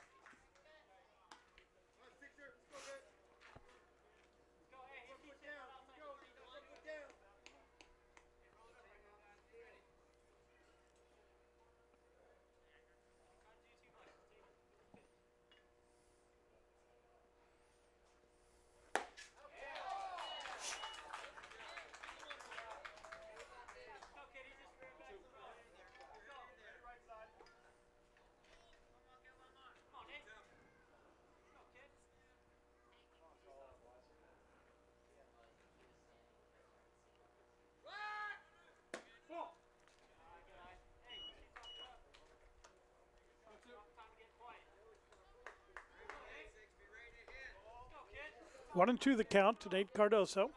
1-2 the count to Nate Cardoso.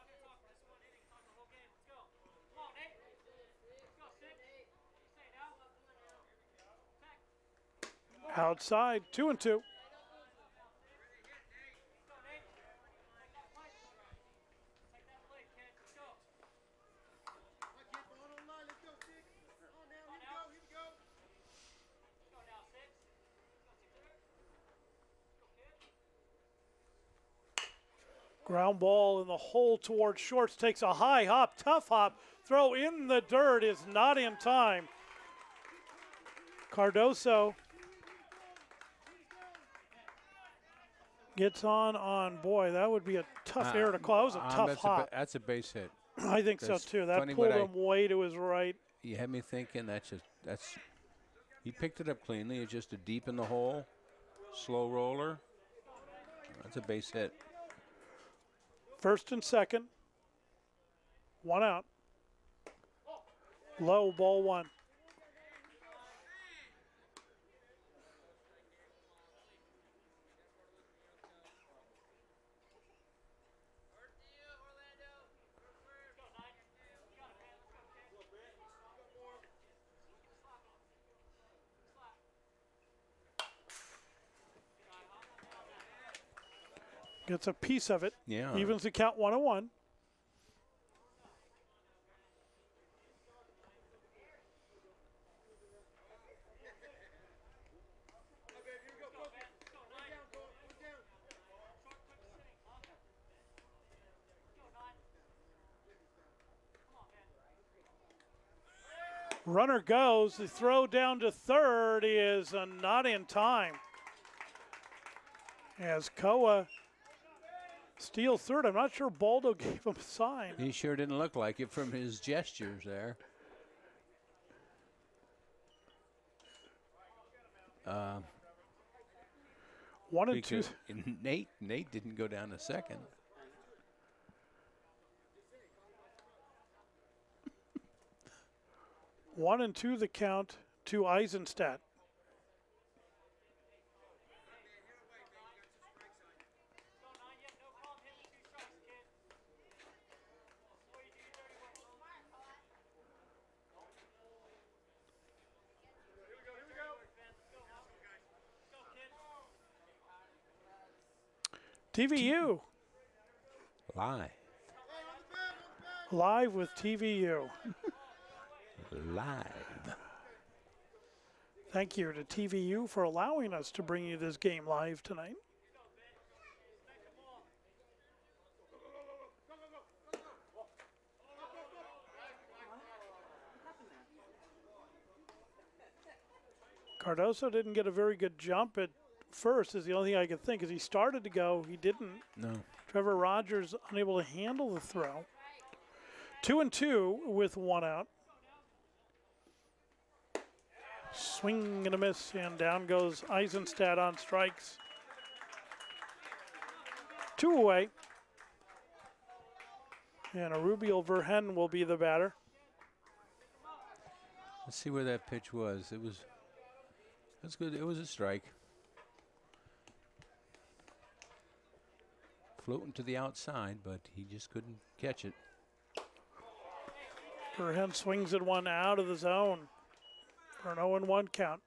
Outside, 2-2. Ground ball in the hole towards shorts. Takes a high hop, tough hop. Throw in the dirt is not in time. Cardoso gets on. Boy, that would be a tough error to call. That was a tough hop. That's a base hit. I think so too. That pulled him way to his right. You had me thinking he picked it up cleanly. It's just a deep in the hole, slow roller. That's a base hit. First and second. 1 out. Low, ball 1. Gets a piece of it. Yeah. Evens the count 1-1. Runner goes. The throw down to third is not in time. As Koa steals third. I'm not sure Baldo gave him a sign. He sure didn't look like it from his gestures there. One and two. Nate didn't go down a second. One and two the count to Eisenstadt. TVU. Live with TVU. Live. Thank you to TVU for allowing us to bring you this game live tonight. Cardoso didn't get a very good jump at first is the only thing I could think. As he started to go, he didn't. No. Trevor Rogers unable to handle the throw. 2-2 with 1 out. Swing and a miss, and down goes Eisenstadt on strikes. 2 away. And Arubiel Verhen will be the batter. Let's see where that pitch was. That's good. It was a strike. Floating to the outside, but he just couldn't catch it. Verhen swings at one out of the zone for an 0-1 count.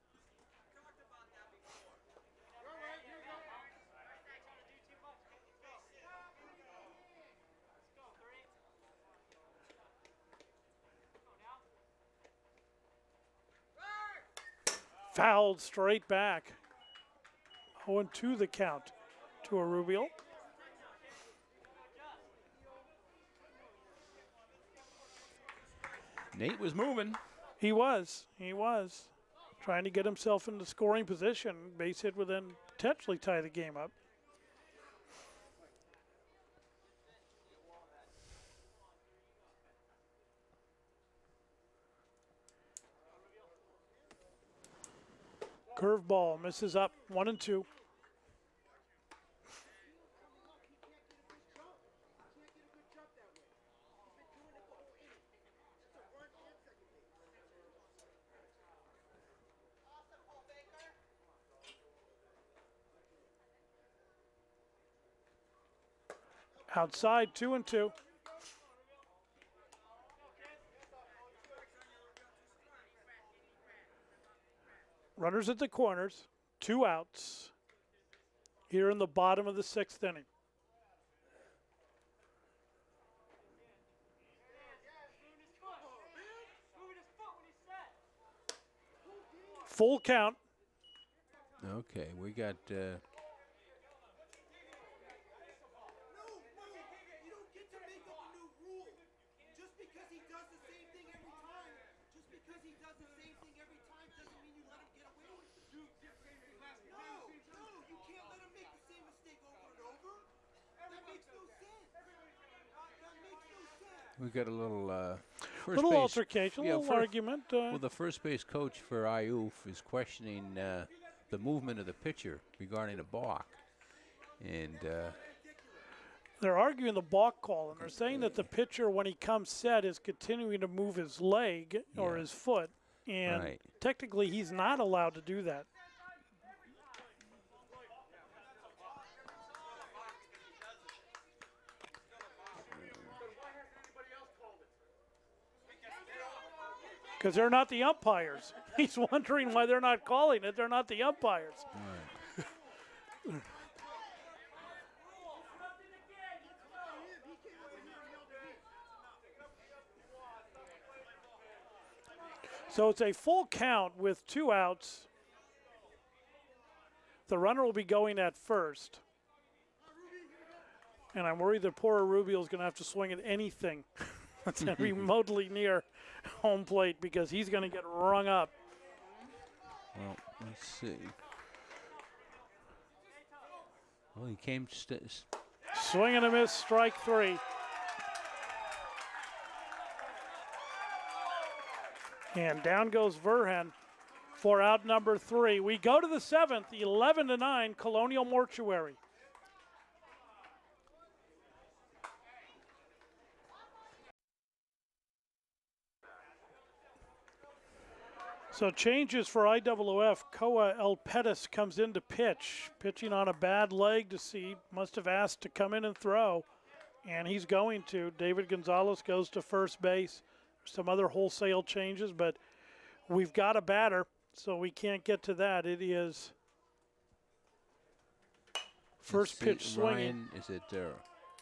Fouled straight back. 0-2 the count to Arubiel. Nate was moving. He was. Trying to get himself into scoring position. Base hit would then potentially tie the game up. Curveball misses up, 1-2. Outside, 2-2. Runners at the corners, 2 outs here in the bottom of the 6th inning. Full count. Okay, we got we got a little first little base, altercation, yeah, little argument. Well, the first base coach for IUF is questioning the movement of the pitcher regarding a balk, and they're arguing the balk call, and they're saying that the pitcher, when he comes set, is continuing to move his leg or his foot, and technically he's not allowed to do that. Because they're not the umpires. He's wondering why they're not calling it. They're not the umpires. Right. So it's a full count with 2 outs. The runner will be going at first. And I'm worried that poor Rubio is going to have to swing at anything that's remotely near home plate because he's going to get rung up. Well, let's see. Well, he came swing and a miss, strike 3. And down goes Verhen for out number 3. We go to the 7th, 11-9, Colonial Mortuary. So changes for IWF. Koa El Pettis comes in to pitch. Pitching on a bad leg to see. Must have asked to come in and throw. And he's going to. David Gonzalez goes to first base. Some other wholesale changes, but we've got a batter, so we can't get to that. It is first pitch swinging. Is it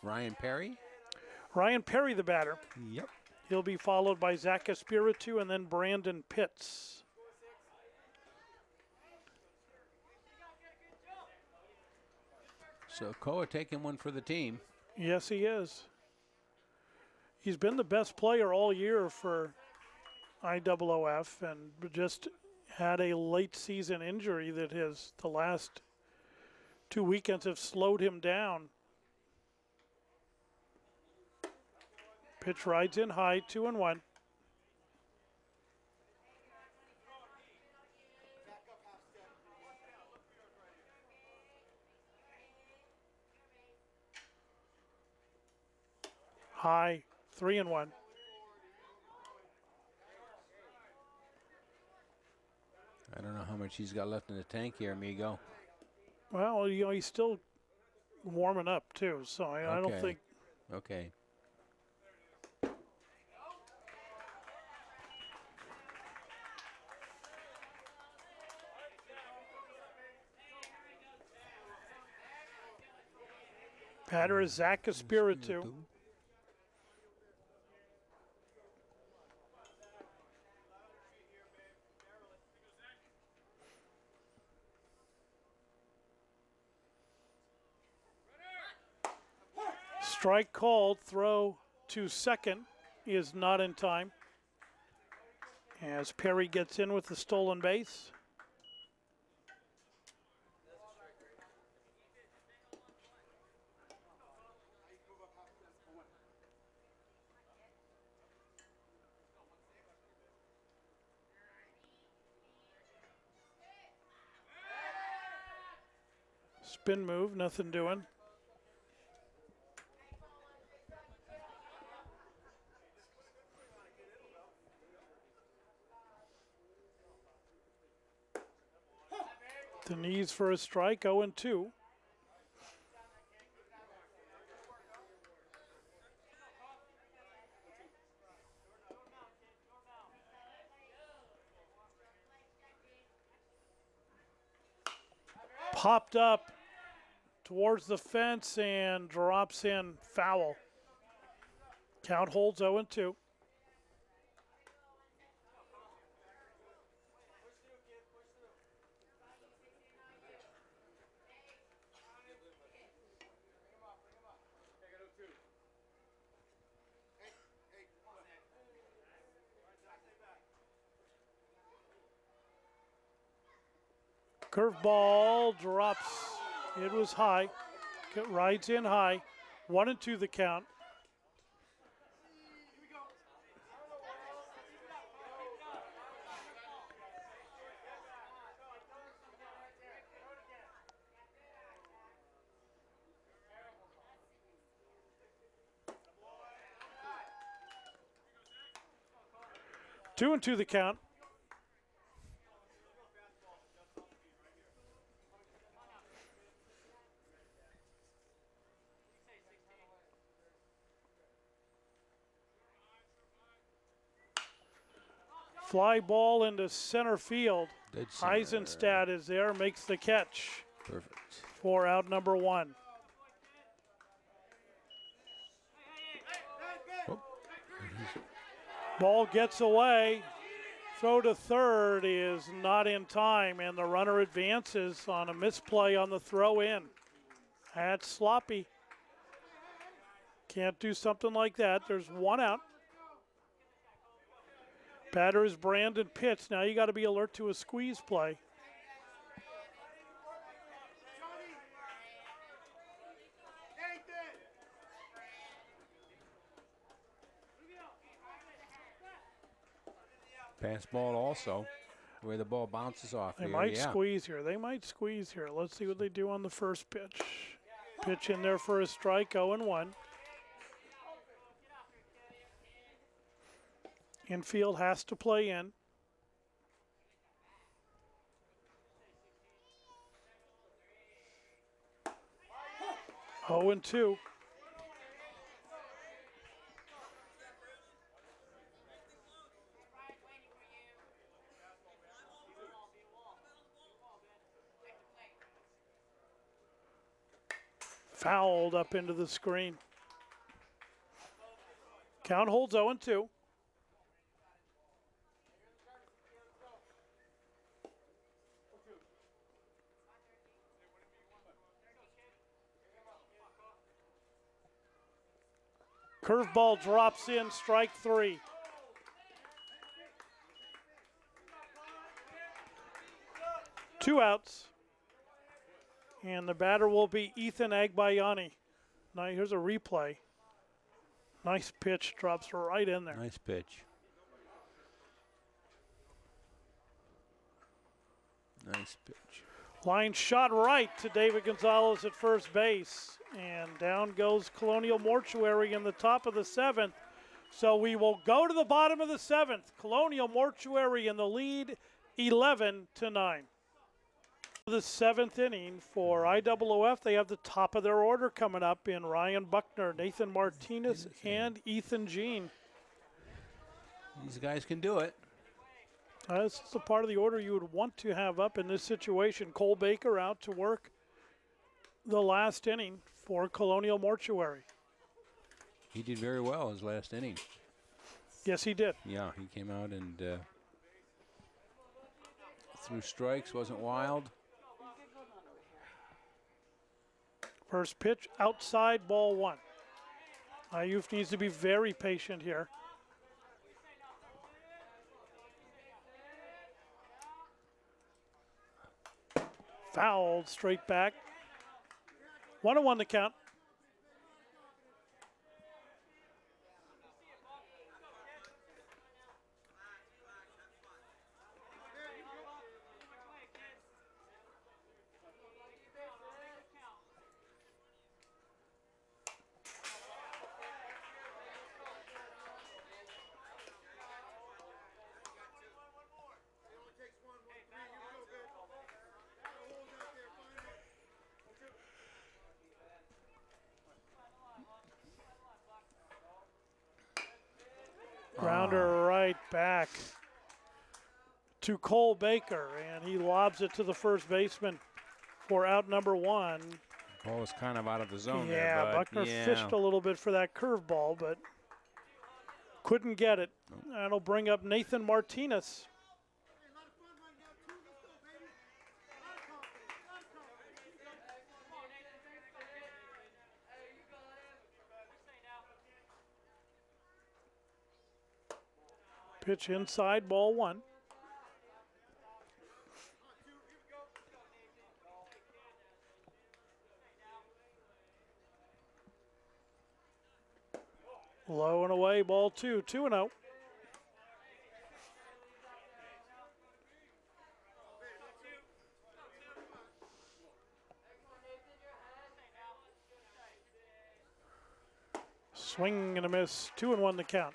Ryan Perry? Ryan Perry, the batter. Yep. He'll be followed by Zach Espiritu and then Brandon Pitts. So Koa taking one for the team. Yes, he is. He's been the best player all year for IWF and just had a late season injury that the last 2 weekends have slowed him down. Pitch rides in high, 2-1. High, 3-1. I don't know how much he's got left in the tank here, amigo. Well, you know, he's still warming up, too, so I don't think. Okay. Batter is Zach Espiritu. Strike called, throw to second is not in time as Perry gets in with the stolen base. Spin move, nothing doing. The knees for a strike, 0-2. Popped up towards the fence and drops in foul. Count holds 0-2. Curveball drops. It was high. It rides in high. 1-2 the count. Two and two the count. Fly ball into center field. Eisenstadt is there, makes the catch. Perfect. For out number one. Oh. Ball gets away. Throw to third is not in time, and the runner advances on a misplay on the throw in. That's sloppy. Can't do something like that. There's one out. Batter is Brandon Pitts. Now you got to be alert to a squeeze play. Pass ball also, where the ball bounces off. They might squeeze here. They might squeeze here. Let's see what they do on the first pitch. Pitch in there for a strike, 0-1. Infield has to play in. Oh, and 2. Fouled up into the screen. Count holds 0-2. Curveball drops in, strike 3. Two outs. And the batter will be Ethan Agbayani. Now here's a replay. Nice pitch, drops right in there. Nice pitch. Nice pitch. Line shot right to David Gonzalez at first base. And down goes Colonial Mortuary in the top of the 7th. So we will go to the bottom of the 7th. Colonial Mortuary in the lead, 11-9. The 7th inning for IOOF. They have the top of their order coming up in Ryan Buckner, Nathan Martinez, and Ethan Jean. These guys can do it. This is the part of the order you would want to have up in this situation. Cole Baker out to work the last inning for Colonial Mortuary. He did very well his last inning. Yes, he did. Yeah, he came out and threw strikes, wasn't wild. First pitch, outside, ball 1. IOOF needs to be very patient here. Fouled straight back. 1-1 the count. Grounder right back to Cole Baker, and he lobs it to the first baseman for out number 1. Ball was kind of out of the zone yeah, there, but Buckner fished a little bit for that curveball, but couldn't get it. That'll bring up Nathan Martinez. Pitch inside, ball 1. Low and away, ball 2, 2-0. Swing and a miss, 2-1 the count.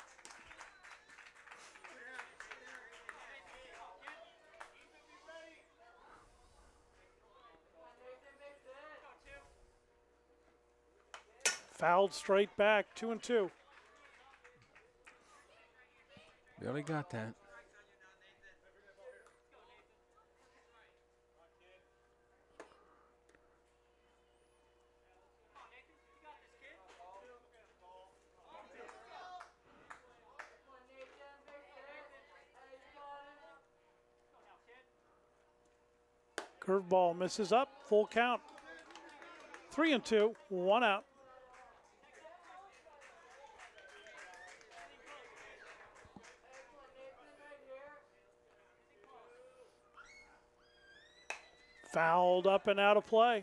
Fouled straight back, 2-2. Really got that. Curveball misses up, full count. 3-2, 1 out. Fouled up and out of play.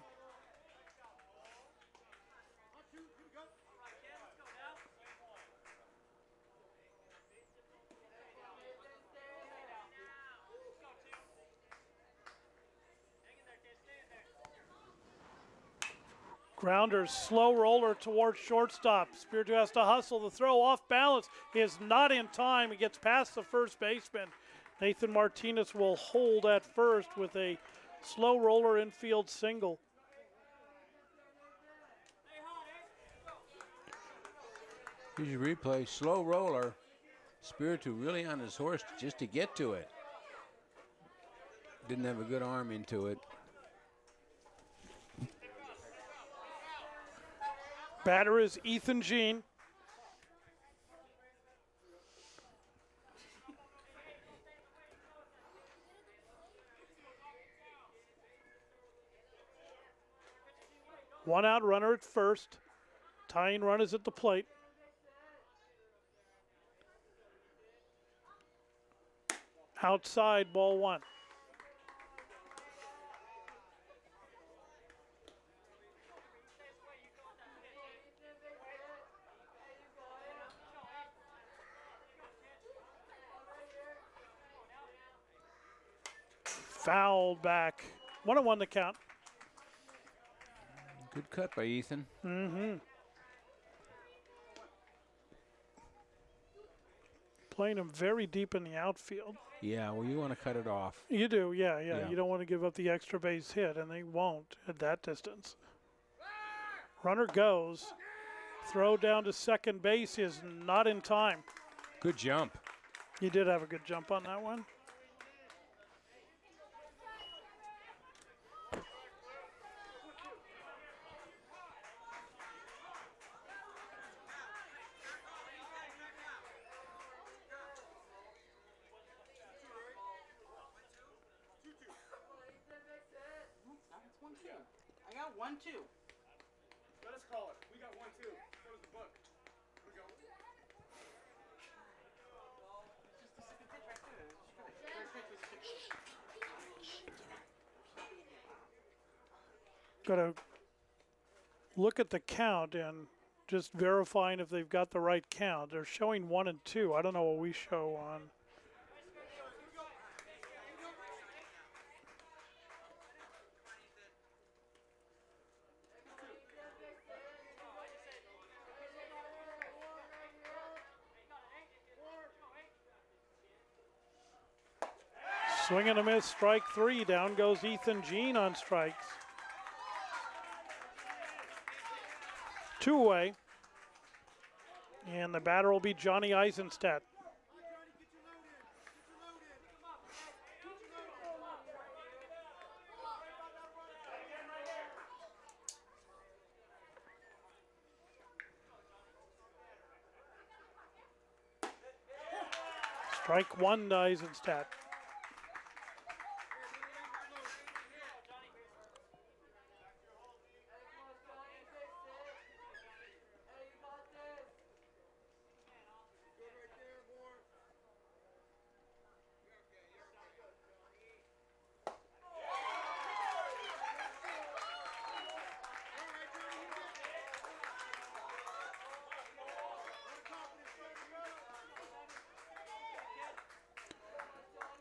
Grounders, slow roller towards shortstop. Spiritu has to hustle. The throw off balance is not in time. He gets past the first baseman. Nathan Martinez will hold at first with a slow roller infield single. Here's your replay. Slow roller. Spiritu really on his horse just to get to it. Didn't have a good arm into it. Batter is Ethan Jean. One out, runner at first. Tying run is at the plate. Outside, ball 1. Fouled back. 1-1 the count. Good cut by Ethan. Mm-hmm. Playing him very deep in the outfield. Yeah, well, you want to cut it off. You do, yeah. You don't want to give up the extra base hit, and they won't at that distance. Runner goes. Throw down to second base is not in time. Good jump. You did have a good jump on that one. I got 1-2. Let us call it. We got 1-2. So does the book. Here we go. It's just the second pitch right there. Got to look at the count and just verifying if they've got the right count. They're showing 1 and 2. I don't know what we show on. Swing and a miss, strike 3. Down goes Ethan Jean on strikes. 2 away. And the batter will be Johnny Eisenstadt. Strike one to Eisenstadt.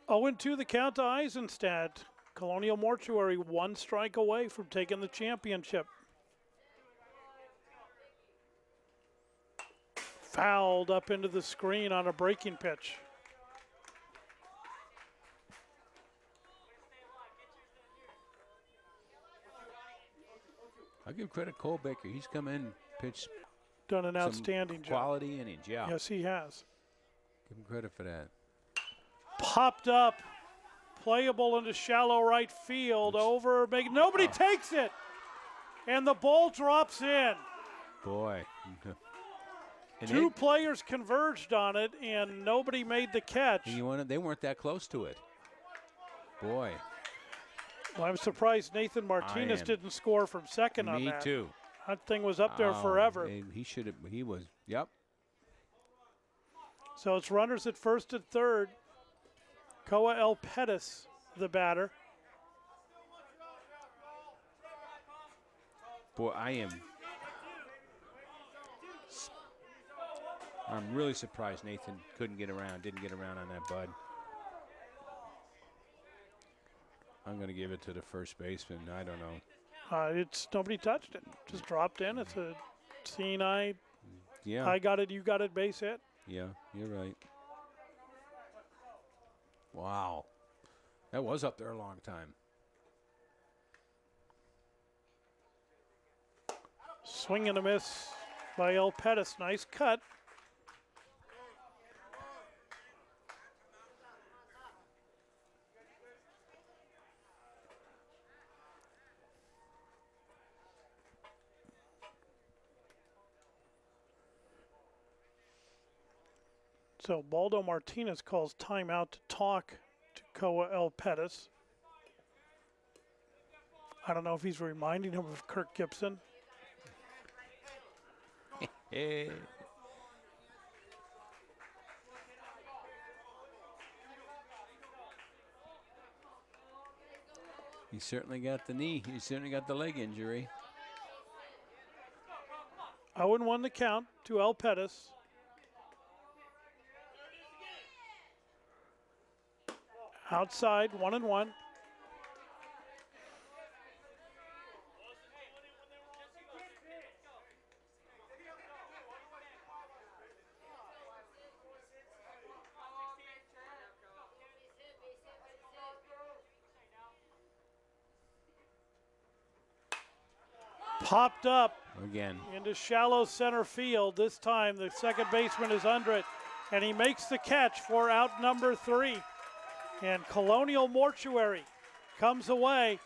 Oh, and 2 the count to Eisenstadt. Colonial Mortuary 1 strike away from taking the championship. Fouled up into the screen on a breaking pitch. I'll give credit Cole Baker. He's come in, pitched. Done an outstanding job. Quality innings, yeah. Yes, he has. Give him credit for that. Popped up, playable into shallow right field, over, nobody takes it, and the ball drops in. Boy. And 2 players converged on it, and nobody made the catch. They weren't that close to it. Boy. Well, I'm surprised Nathan Martinez didn't score from second on that. Me too. That thing was up there forever. He should have. He was. Yep. So it's runners at first and third. Koa El Pettis, the batter. Boy, I'm really surprised Nathan didn't get around on that, bud. I'm going to give it to the first baseman. I don't know. It's nobody touched it. Just dropped in. It's a seeing eye. Yeah. I got it, you got it, base hit. Yeah, you're right. Wow. That was up there a long time. Swing and a miss by El Pettis. Nice cut. So Baldo Martinez calls timeout to talk to Koa El Pettis. I don't know if he's reminding him of Kirk Gibson. He certainly got the knee. He certainly got the leg injury. 0-1 the count to El Pettis. Outside, 1-1. Popped up again into shallow center field. This time the second baseman is under it, and he makes the catch for out number 3. And Colonial Mortuary comes away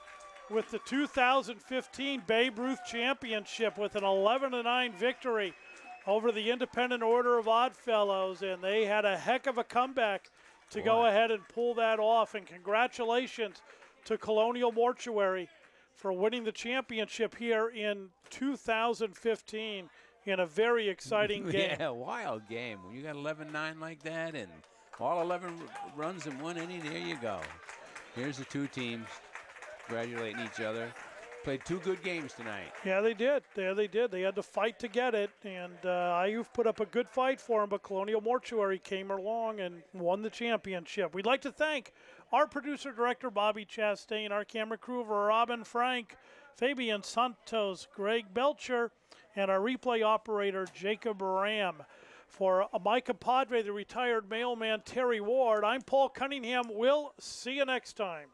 with the 2015 Babe Ruth Championship with an 11-9 victory over the Independent Order of Oddfellows, and they had a heck of a comeback to go ahead and pull that off. And congratulations to Colonial Mortuary for winning the championship here in 2015 in a very exciting game. Yeah, wild game. When you got 11-9 like that and all 11 runs in one inning, there you go. Here's the 2 teams congratulating each other. Played 2 good games tonight. Yeah, they did. They did. They had to fight to get it, and IU've put up a good fight for them, but Colonial Mortuary came along and won the championship. We'd like to thank our producer-director, Bobby Chastain, our camera crew of Robin Frank, Fabian Santos, Greg Belcher, and our replay operator, Jacob Ram. For my compadre, the retired mailman, Terry Ward, I'm Paul Cunningham. We'll see you next time.